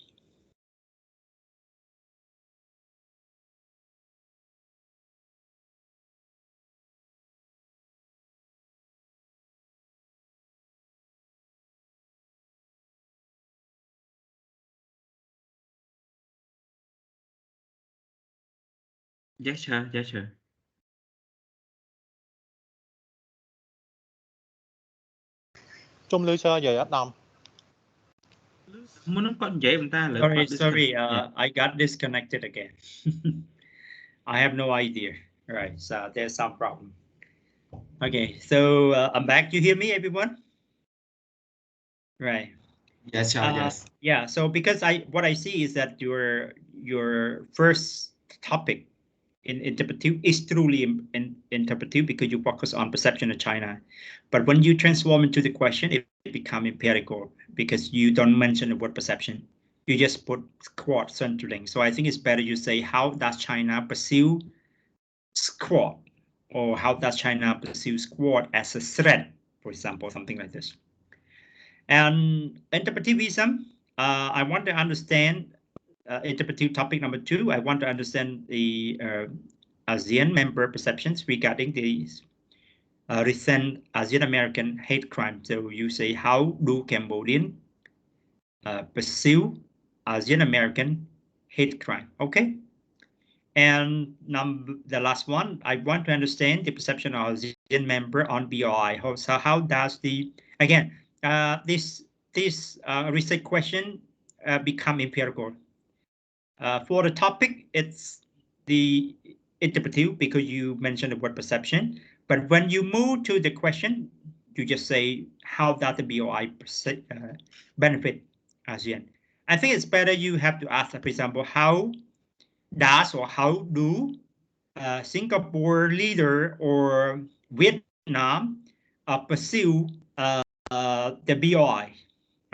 Yes, sir. Yes, sir. ជុំលឺច្រើននិយាយអត់ដំ មុនហ្នឹងគាត់និយាយប៉ុន្តែឥឡូវគាត់ Sorry, disconnect. I got disconnected again. I have no idea. Right, so there's some problem. Okay, so I'm back. You hear me, everyone? Right. Yes, sir. Yes. Yeah. So because what I see is that your first topic in interpretive is truly interpretive because you focus on perception of China, but when you transform into the question, it becomes empirical because you don't mention the word perception. You just put squad centering. So I think it's better you say how does China pursue squad, or how does China pursue squad as a threat, for example, something like this. And interpretivism, I want to understand interpretive topic number 2. I want to understand the ASEAN member perceptions regarding the recent ASEAN American hate crime. So you say, how do Cambodian pursue ASEAN American hate crime? Okay. And the last one, I want to understand the perception of ASEAN member on BRI. So how does the, again, this research question become empirical? For the topic, it's the interpretive because you mentioned the word perception. But when you move to the question, you just say, how does the BOI benefit ASEAN? I think it's better you have to ask, for example, how does or how do Singapore leader or Vietnam pursue the BOI?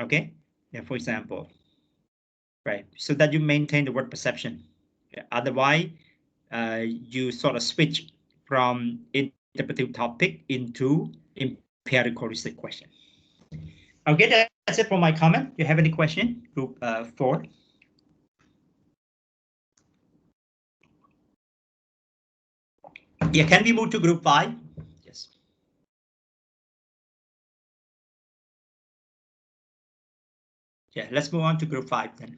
Okay, yeah, for example. Right, so that you maintain the word perception. Otherwise, you sort of switch from interpretive topic into empirical research question. Okay, that's it for my comment. You have any question? Group 4. Yeah, can we move to group 5? Yes. Yeah, let's move on to group 5 then.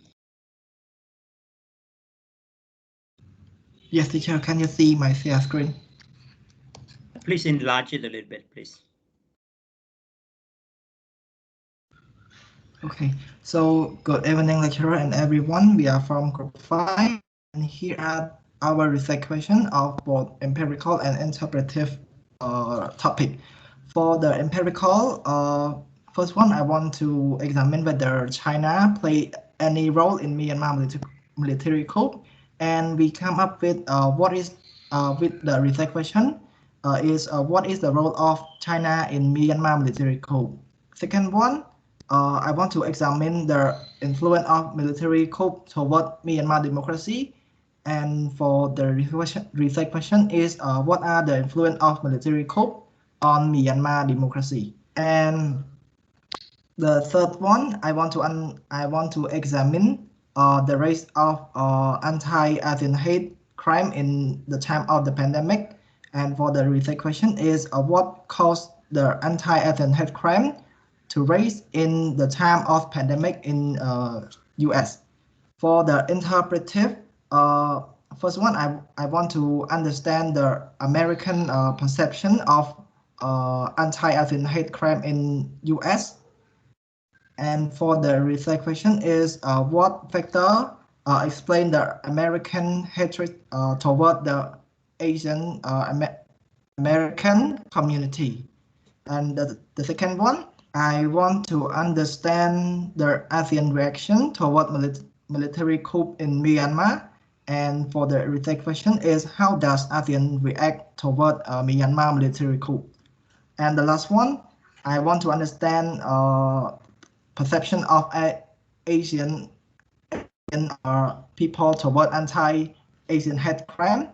Yes, teacher, can you see my share screen? Please enlarge it a little bit, please. Okay, so good evening, lecturer and everyone. We are from group 5, and here are our research question of both empirical and interpretive topic. For the empirical, first one, I want to examine whether China played any role in Myanmar military coup, and we come up with what is with the research question is what is the role of China in Myanmar military coup. Second one, I want to examine the influence of military coup toward Myanmar democracy. And for the research question is what are the influence of military coup on Myanmar democracy? And the third one, I want to examine the rise of anti-Asian hate crime in the time of the pandemic. And for the research question is what caused the anti-Asian hate crime to rise in the time of pandemic in US. For the interpretive, first one, I want to understand the American perception of anti-Asian hate crime in US. And for the research question is what factor explain the American hatred toward the Asian American community? And the second one, I want to understand the ASEAN reaction toward military coup in Myanmar. And for the research question is how does ASEAN react toward Myanmar military coup? And the last one, I want to understand perception of Asian people toward anti-Asian hate crime.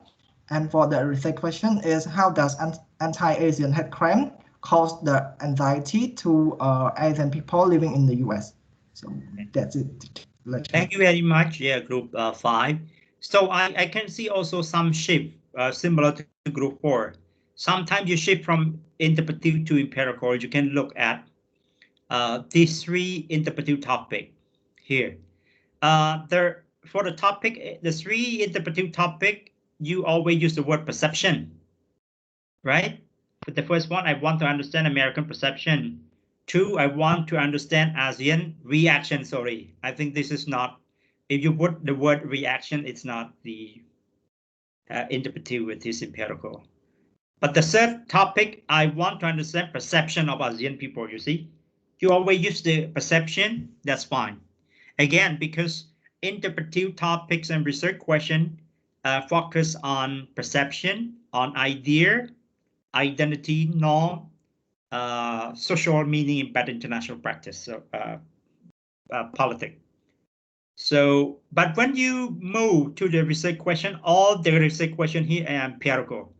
And for the research question is how does anti-Asian hate crime cause the anxiety to Asian people living in the US? So that's it. Thank you very much. Yeah, group 5. So I can see also some shift similar to group 4. Sometimes you shift from interpretive to empirical. You can look at these 3 interpretive topic here. For the topic, the 3 interpretive topic you always use the word perception, right? But the first one, I want to understand American perception. 2, I want to understand ASEAN reaction. Sorry, I think this is not, if you put the word reaction, it's not the interpretive, it is empirical. But the third topic, I want to understand perception of ASEAN people, you see. You always use the perception, that's fine. Again, because interpretive topics and research question focus on perception, on idea, identity, norm, social meaning, and better international practice, so politics. So, but when you move to the research question, all the research question here are empirical,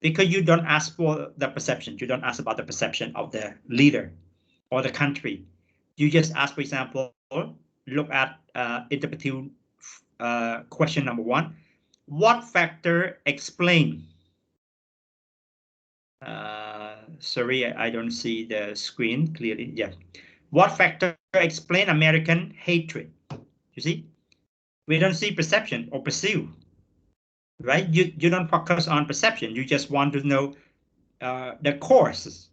because you don't ask for the perception. You don't ask about the perception of the leader or the country. You just ask, for example, look at interpretive question number 1. What factor explain? Sorry, I don't see the screen clearly. Yeah. What factor explain American hatred? You see, we don't see perception or perceive, right? You don't focus on perception. You just want to know the causes,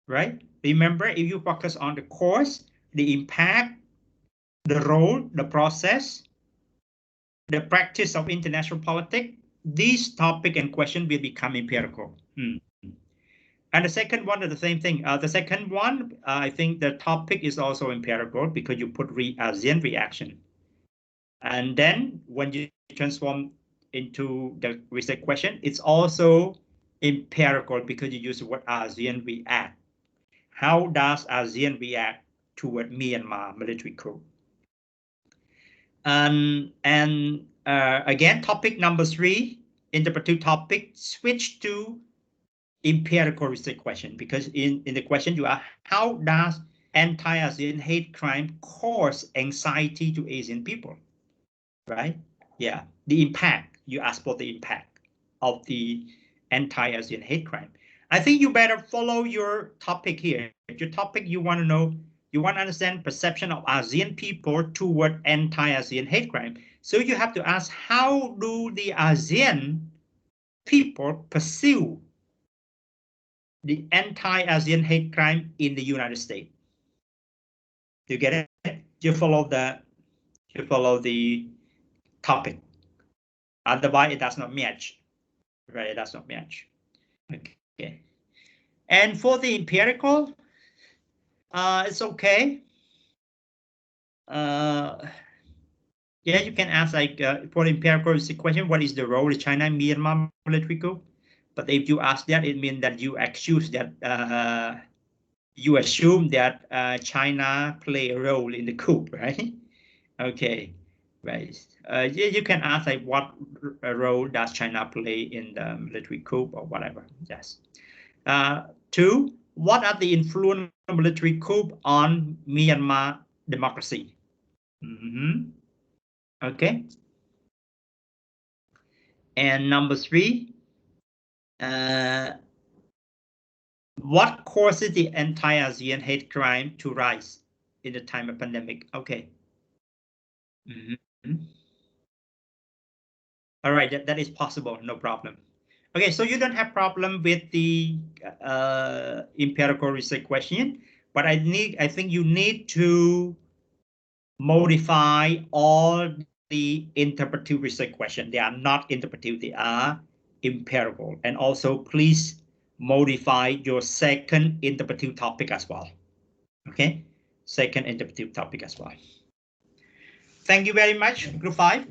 right? Remember, if you focus on the cause, the impact, the role, the process, the practice of international politics, these topic and question will become empirical. And the second one is the same thing. The second one, I think the topic is also empirical because you put ASEAN reaction. And then when you transform into the research question, it's also empirical because you use the word ASEAN react. How does ASEAN react toward Myanmar military coup? And again, topic number 3, interpretive topic, switch to empirical research question, because in the question you ask, how does anti-ASEAN hate crime cause anxiety to Asian people, right? Yeah, the impact, you ask for the impact of the anti-ASEAN hate crime. I think you better follow your topic here. Your topic, you want to know, you want to understand perception of ASEAN people toward anti-ASEAN hate crime. So you have to ask, how do the ASEAN people perceive the anti-ASEAN hate crime in the United States? You get it? You follow the topic. Otherwise, it does not match. Right? It does not match. Okay. And for the empirical, it's okay. Yeah, you can ask like for the empirical question, what is the role of China in Myanmar military coup? But if you ask that, it means that you accuse that you assume that China play a role in the coup, right? Okay, right. Yeah, you can ask like what role does China play in the military coup or whatever. Yes. 2, what are the influence of military coup on Myanmar democracy? Okay. And number 3, what causes the anti-ASEAN hate crime to rise in the time of pandemic? Okay. All right, that is possible, no problem. Okay, so you don't have problem with the empirical research question, but I think you need to modify all the interpretive research question. They are not interpretive, they are empirical. And also please modify your second interpretive topic as well. Okay, second interpretive topic as well. Thank you very much, group 5.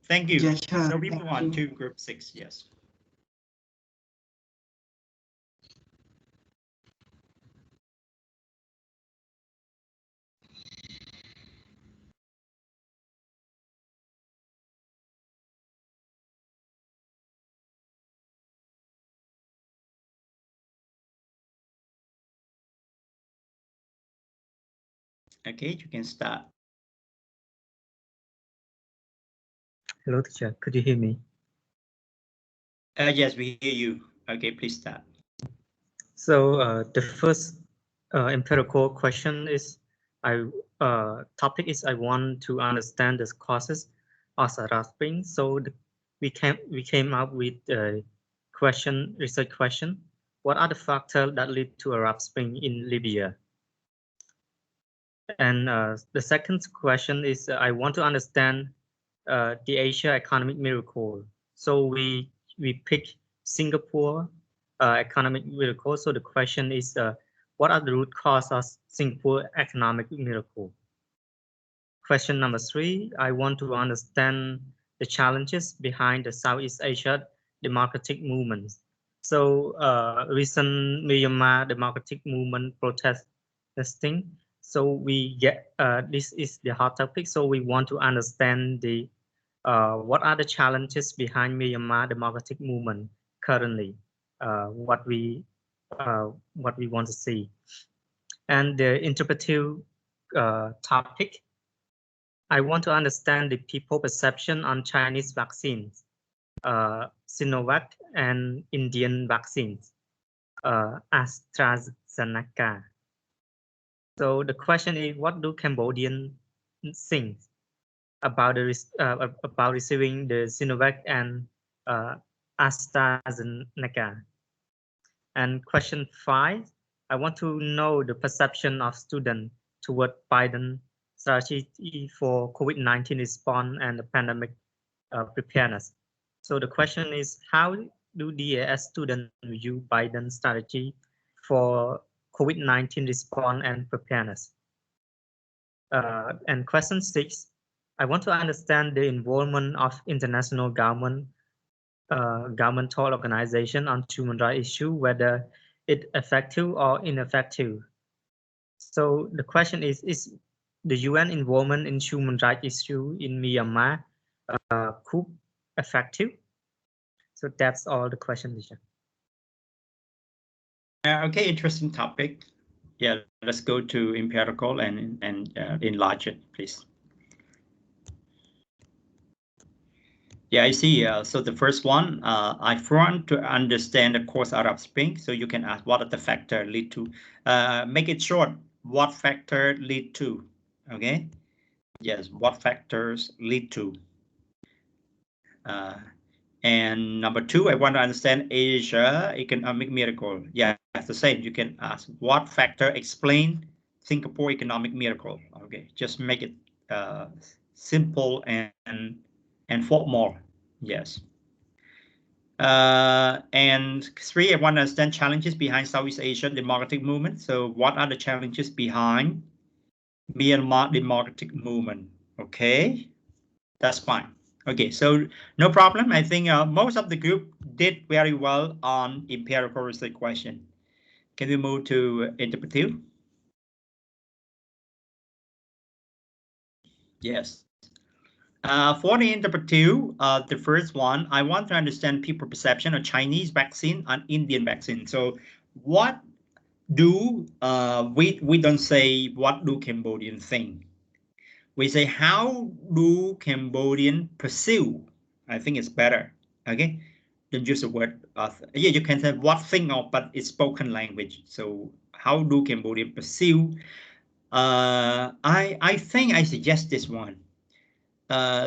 Thank you. Yes, sir. So we move on to group 6, yes. Okay, you can start. Hello, teacher. Could you hear me? Yes, we hear you. Okay, please start. So the first empirical question is, topic is I want to understand the causes of harassment. So we came up with a research question. What are the factors that lead to Arab Spring in Libya? And the second question is, I want to understand the Asia economic miracle. So we pick Singapore economic miracle. So the question is, what are the root causes of Singapore economic miracle? Question number 3, I want to understand the challenges behind the Southeast Asia democratic movements. So recent Myanmar democratic movement protesting. So we get this is the hot topic. So we want to understand the what are the challenges behind Myanmar democratic movement currently? What we want to see, and the interpretive topic. I want to understand the people perception on Chinese vaccines, Sinovac and Indian vaccines, AstraZeneca. So the question is, what do Cambodians think about about receiving the Sinovac and AstraZeneca? And question 5, I want to know the perception of students toward Biden strategy for COVID-19 response and the pandemic preparedness. So the question is, how do DAS students view Biden's strategy for COVID-19 response and preparedness? And question 6, I want to understand the involvement of international governmental organization on human rights issue, whether it's effective or ineffective. So the question is the UN involvement in human rights issue in Myanmar could effective? So that's all the questions. Okay, interesting topic. Yeah, let's go to empirical and enlarge it, please. Yeah, I see. So the first one, I want to understand the cause Arab Spring. So you can ask what are the factors lead to. Make it short. What factor lead to? Okay. Yes. What factors lead to? And number 2, I want to understand Asia economic miracle. Yeah, it's the same. You can ask what factor explain Singapore economic miracle. Okay, just make it simple and formal. Yes. And 3, I want to understand challenges behind Southeast Asia democratic movement. So what are the challenges behind Myanmar democratic movement? Okay, that's fine. Okay, so no problem. I think most of the group did very well on empirical research question. Can we move to interpretive? Yes. For the interpretive, the first one, I want to understand people perception of Chinese vaccine and Indian vaccine. So what do, we don't say what do Cambodian think. We say how do Cambodian pursue. I think it's better, okay? Don't use the word, yeah, you can say what think of, but it's spoken language. So how do Cambodian pursue? I think I suggest this one.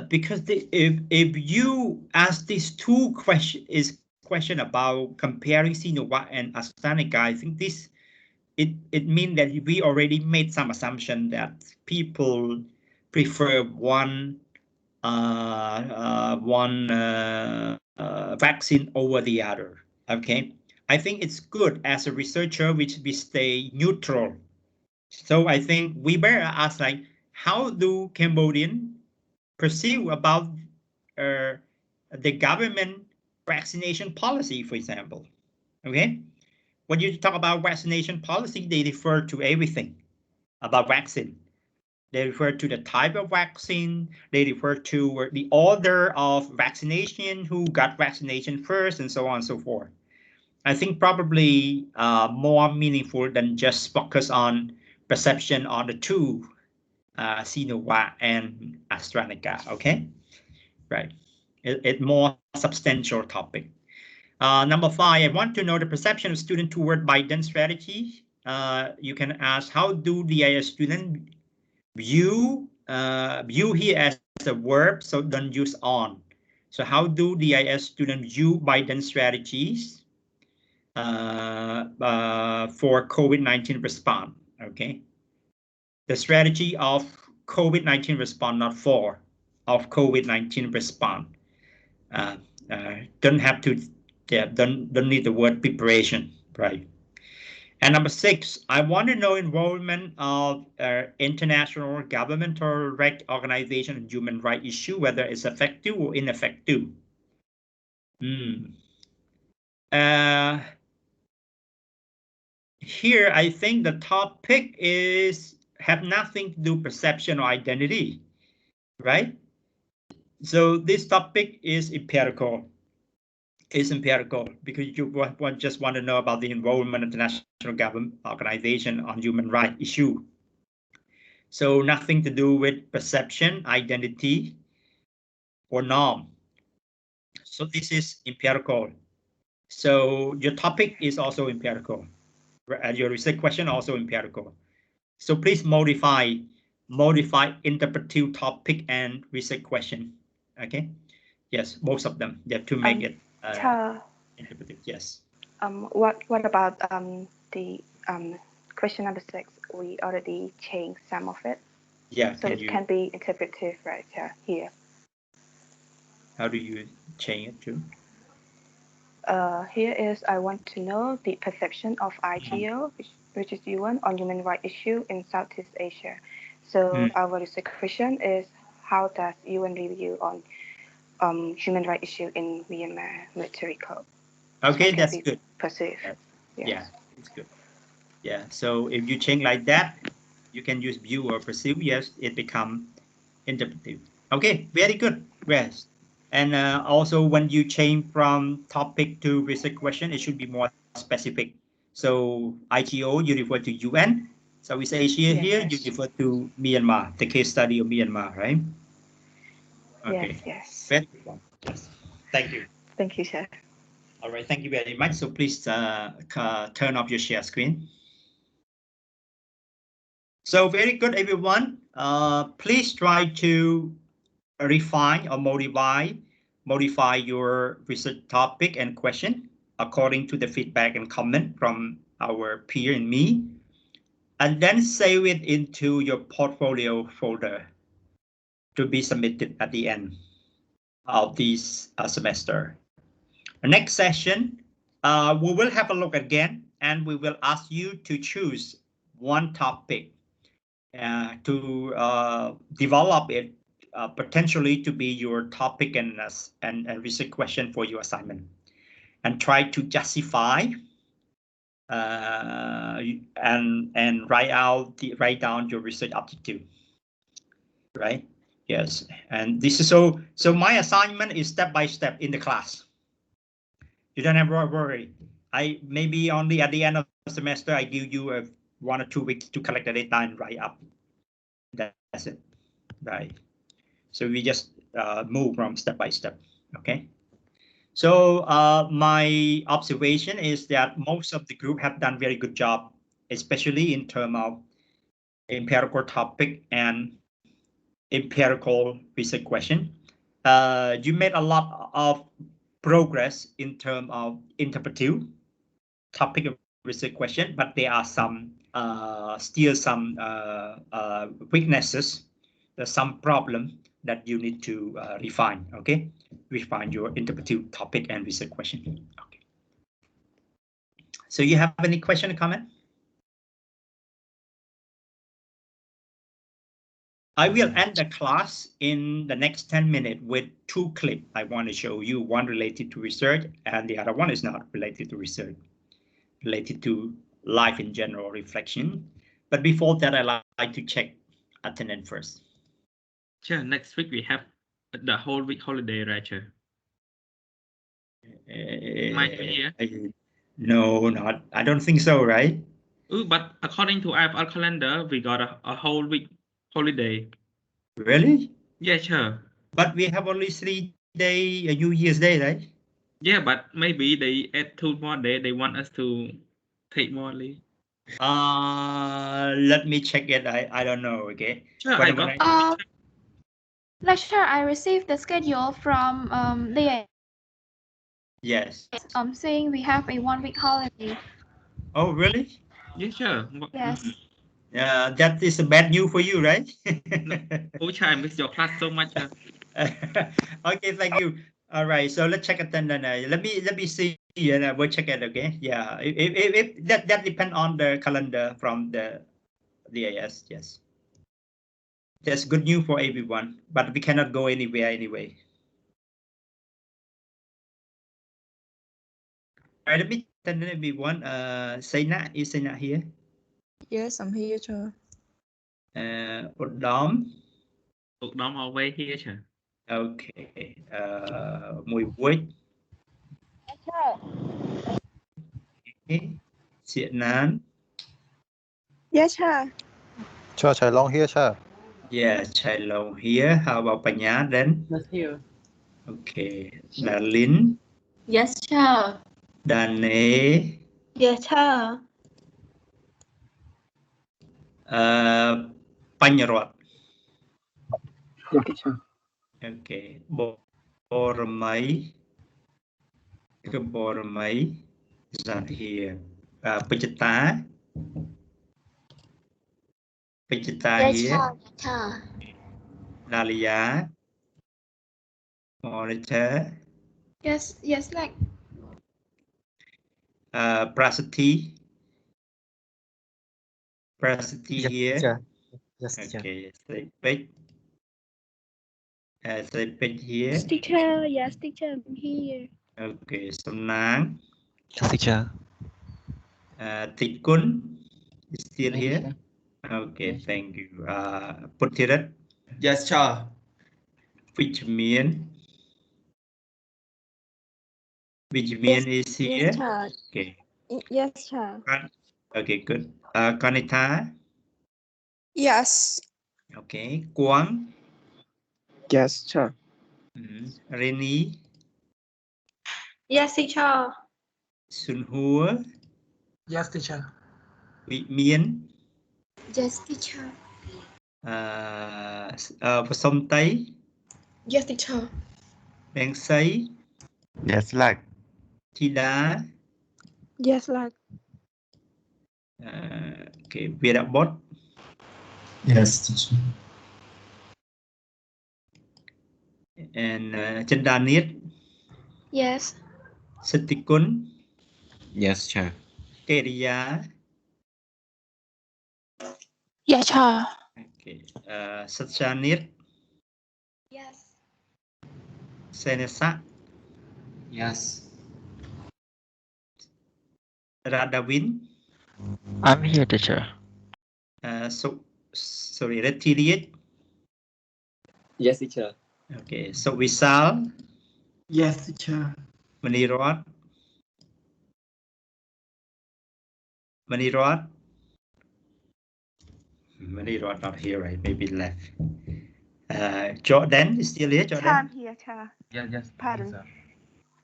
Because if you ask these two question about comparing Sinovac and AstraZeneca, I think this it means that we already made some assumption that people prefer one vaccine over the other. Okay, I think it's good as a researcher which we stay neutral. So I think we better ask like, how do Cambodian perceive about the government vaccination policy, for example? Okay, when you talk about vaccination policy, they refer to everything about vaccine. They refer to the type of vaccine. They refer to the order of vaccination, who got vaccination first, and so on and so forth. I think probably more meaningful than just focus on perception on the two, Sinovac and AstraZeneca. Okay, right. It's more substantial topic. Number 5, I want to know the perception of student toward Biden strategy. You can ask, how do the IS student view here as a verb, so don't use on. So how do the IS students view Biden strategies for COVID-19 response? Okay. The strategy of COVID-19 response, not for, of COVID-19 response. Don't have to, yeah, don't need the word preparation, right? And number 6, I want to know involvement of international governmental right organization and human rights issue, whether it's effective or ineffective. Here, I think the topic is have nothing to do perception or identity, right? So this topic is empirical. It's empirical because you just want to know about the involvement of the international government organization on human rights issue. So nothing to do with perception, identity, or norm. So this is empirical. So your topic is also empirical. Your research question also empirical. So please modify interpretive topic and research question. Okay. Yes, both of them. You have to make it interpretive. Yes. What about the question number 6? We already changed some of it. Yeah. So it can be interpretive right here. How do you change it to? Here is I want to know the perception of IGO, which is UN, on human rights issue in Southeast Asia. So our research question is, how does UN review on human rights issue in Myanmar military code? Okay, so that's good. Perceive. Yes. Yeah, it's good. Yeah, so if you change like that, you can use view or perceive. Yes, it become interpretive. Okay, very good. Yes. And also when you change from topic to research question, it should be more specific. So IGO, you refer to UN. Southeast Asia here, you refer to Myanmar, the case study of Myanmar, right? Okay. Yes. Very good. Yes. Thank you. Thank you, sir. All right, thank you very much. So please turn off your share screen. So very good, everyone. Please try to refine or modify your research topic and question according to the feedback and comment from our peer and me, and then save it into your portfolio folder to be submitted at the end of this semester. The next session, we will have a look again, and we will ask you to choose one topic to develop it potentially to be your topic and research question for your assignment, and try to justify and write down your research objective. Right? Yes, and this is so my assignment is step by step in the class. You don't have to worry. I maybe only at the end of the semester I give you 1 or 2 weeks to collect the data and write up. That's it, right? So we just move from step by step. Okay. So my observation is that most of the group have done very good job, especially in terms of empirical topic and empirical research question. You made a lot of progress in terms of interpretive topic of research question, but there are some still some weaknesses. There's some problem that you need to refine. Okay, refine your interpretive topic and research question. Okay. So you have any question or comment? I will end the class in the next 10 minutes with 2 clips I want to show you. One related to research, and the other one is not related to research, related to life in general reflection. But before that, I like to check attendance first. Sure. Next week we have the whole week holiday, right, sir? Might be here. No, not. I don't think so, right? But according to our calendar, we got a whole week holiday. Really? Yeah, sure. But we have only 3 days, a New Year's Day, right? Yeah, but maybe they add 2 more days. They want us to take more leave. Let me check it. I don't know. Okay. Sure, Lecturer, I received the schedule from the Yes. saying we have a 1 week holiday. Oh, really? Yes, sure. Yes. Yeah, that is a bad news for you, right? Which I miss your class so much. Okay, thank you. All right, so let's check attendance. Let me see, and we'll check it. Okay, yeah. If that depend on the calendar from the IS. Yes, that's good news for everyone, but we cannot go anywhere anyway. All right, let me attend everyone. Sayna, is Sayna here? Yes, I'm here, sir. Udom. Udom always here, sir. Okay. Mùi Quýt. Okay. Diện Nan. Yes, sir. Sure, Chai Long here, sir. Yeah, Chai Long here. How about Panya then? Yes, here. Okay. Darlene. Yes, sir. Dane. Yes, sir. Panyarot. Yes, teacher. Okay. Bormai. Bormai is not here. Pachita. Pachita Yes, here. sir. Yes, sir. Nalia. Monitor. Yes, like. Prasati. Prasati Yes, here. teacher. Yes, teacher. Okay. Say here. Yes, teacher. Yes, teacher. I'm here. Okay. Some Nang. Yes, teacher. Tikun is still Yes, here. teacher. Okay, thank you. Putirat. Yes, sir. Vijmian. Vijmian is here. Yes, sir. Okay. Yes, sir. Okay, good. Kanita. Yes. Okay. Quang. Yes, sir. Reni. Yes, teacher. Sunhua. Yes, teacher. Vijmian. Yes, teacher. Somtai. Yes, teacher. Bang Say. Yes, like. Tida. Yes, like. Okay. Virabot. Yes, teacher. And Chandanit. Yes. Satikun. Yes, sir. Keria. Yes, sir. Okay. Satchanit. Yes. Senesa. Yes. Radawin. I'm here, teacher. Sorry, Retiriat. Yes, teacher. Okay, so Visal. Yes, teacher. Manirot. Manirot. Manirot not here, right? Maybe left. Jordan is still here, Jordan? I'm here, sir. Yes. Pardon. Sir.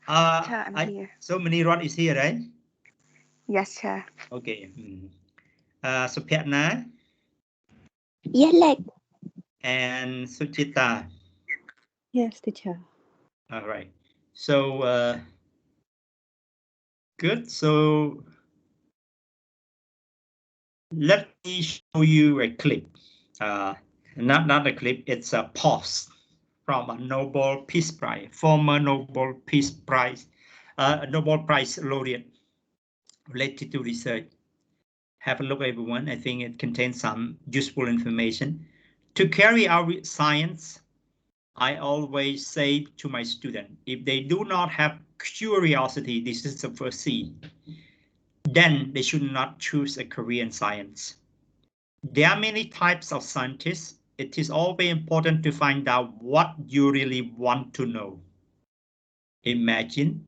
Sir, I'm here. So Manirot is here, right? Yes, sir. Okay. So Piatna Yes, like. and Suchita. Yes, teacher. All right. So good. So let me show you a clip. Not a clip. It's a pause from a Nobel Peace Prize, former Nobel Peace Prize, Nobel Prize laureate related to research. Have a look, everyone. I think it contains some useful information. To carry out science, I always say to my students, if they do not have curiosity, this is the first seed, then they should not choose a career in science. There are many types of scientists. It is always important to find out what you really want to know. Imagine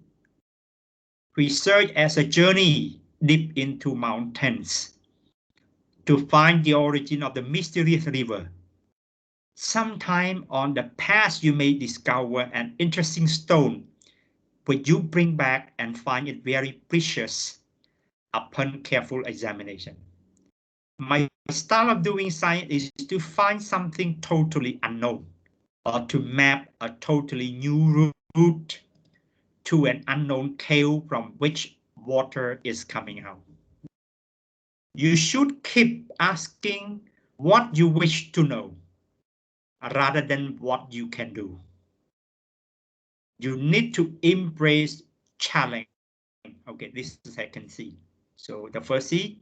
research as a journey deep into mountains to find the origin of the mysterious river. Sometime on the path you may discover an interesting stone which you bring back and find it very precious upon careful examination. My style of doing science is to find something totally unknown or to map a totally new route to an unknown cave from which water is coming out. You should keep asking what you wish to know rather than what you can do. You need to embrace challenge. Okay, this is the second C. So the first C,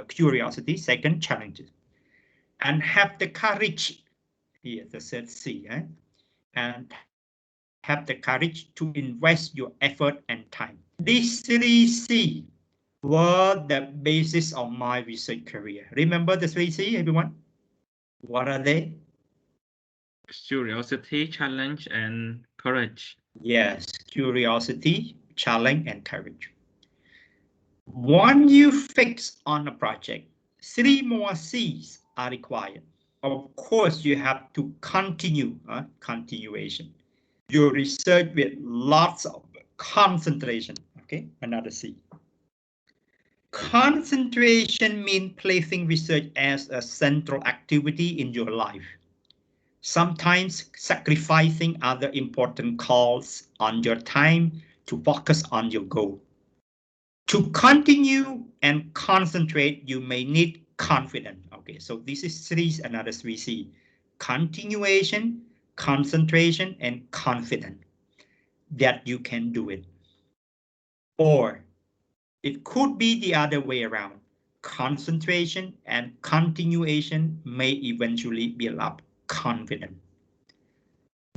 curiosity, second, challenges. And have the courage, here the third C, and have the courage to invest your effort and time. These three C were the basis of my research career. Remember the three C, everyone? What are they? Curiosity, challenge, and courage. Yes, curiosity, challenge, and courage. Once you fix on a project, 3 more C's are required. Of course, you have to continue, continuation. Your research with lots of concentration. Okay, another C. Concentration means placing research as a central activity in your life. Sometimes sacrificing other important calls on your time to focus on your goal. To continue and concentrate, you may need confidence. Okay, so this is another 3C. Continuation, concentration, and confidence that you can do it. Or it could be the other way around. Concentration and continuation may eventually build up confidence.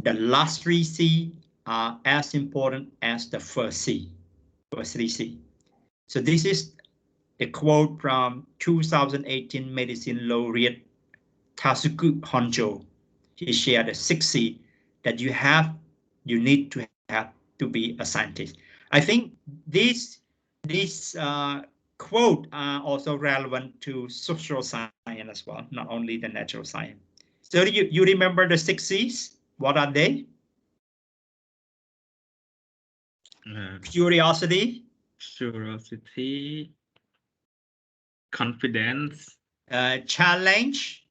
The last 3C are as important as the first 3C. So this is a quote from 2018 medicine laureate Tasuku Honjo. He shared a 6C that you need to have to be a scientist. I think these quote are also relevant to social science as well, not only the natural science. So you remember the 6Cs? What are they? Curiosity. Curiosity. Confidence. Challenge.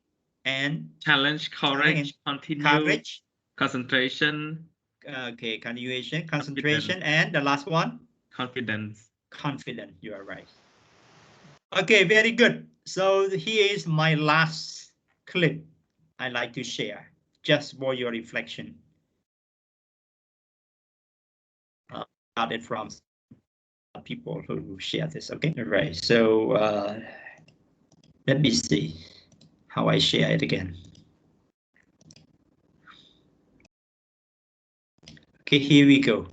And challenge, courage, continue, courage, concentration. Okay, continuation, concentration, and the last one? Confidence. Confident, you are right. Okay, very good. So here is my last clip I'd like to share, just for your reflection. Started from people who share this, okay? All right, so let me see how I share it again. Okay, here we go.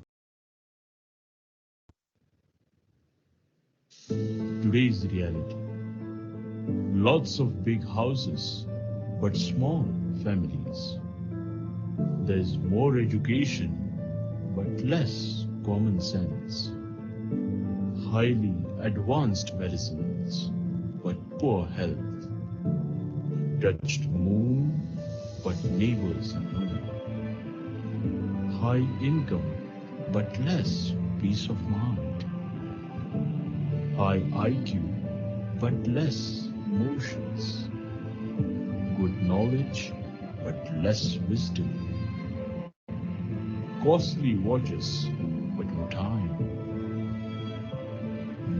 Today's reality. Lots of big houses, but small families. There's more education, but less common sense. Highly advanced medicines, but poor health. Touched moon, but neighbors know. High income, but less peace of mind. High IQ, but less emotions. Good knowledge, but less wisdom. Costly watches, but no time.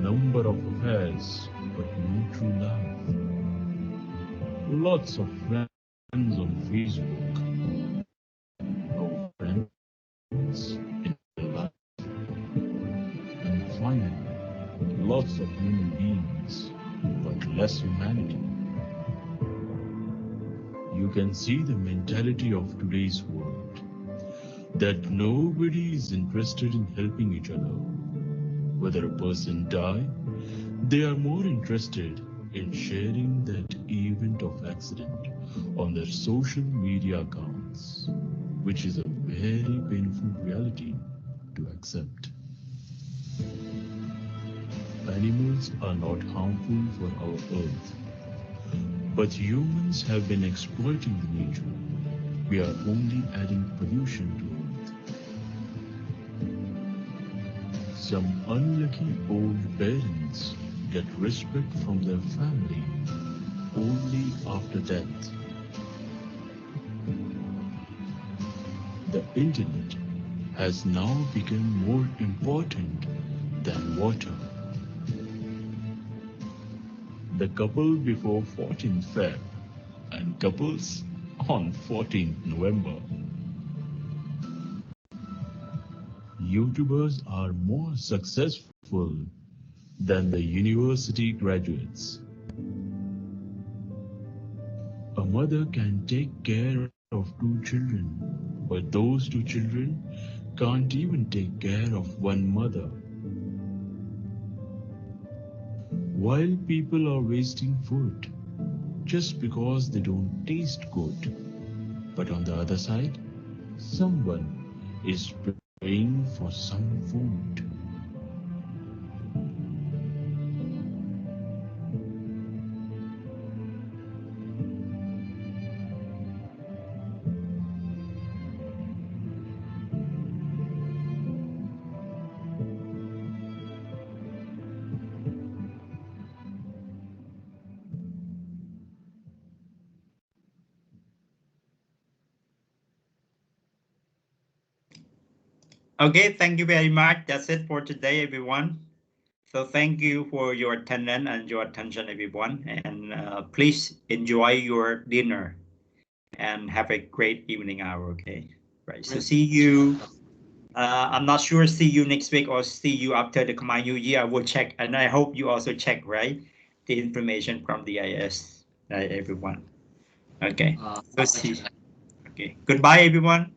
Number of affairs, but no true love. Lots of friends on Facebook, no friends in real life. And finally, lots of human beings, but less humanity. You can see the mentality of today's world, that nobody is interested in helping each other. Whether a person die, they are more interested in sharing that event of accident on their social media accounts, which is a very painful reality to accept. Animals are not harmful for our earth, but humans have been exploiting the nature. We are only adding pollution to earth. Some unlucky old parents get respect from their family only after death. The internet has now become more important than water. The couple before 14th Feb and couples on 14th November. YouTubers are more successful than the university graduates. A mother can take care of 2 children, but those 2 children can't even take care of one mother. While people are wasting food just because they don't taste good, but on the other side, someone is praying for some food. Okay, thank you very much. That's it for today, everyone. So thank you for your attendance and your attention, everyone. And please enjoy your dinner and have a great evening hour. Okay, right. So see you. I'm not sure. See you next week or see you after the Khmer New Year. I will check, and I hope you also check, right, the information from the IS, everyone. Okay. So see. Okay. Goodbye, everyone.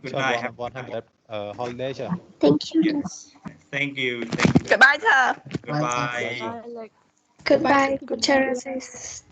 Good night. Have a good night. holiday, sir. Thank you. Yes. Thank you. Thank you. Goodbye, sir. Goodbye. Goodbye, good terraces.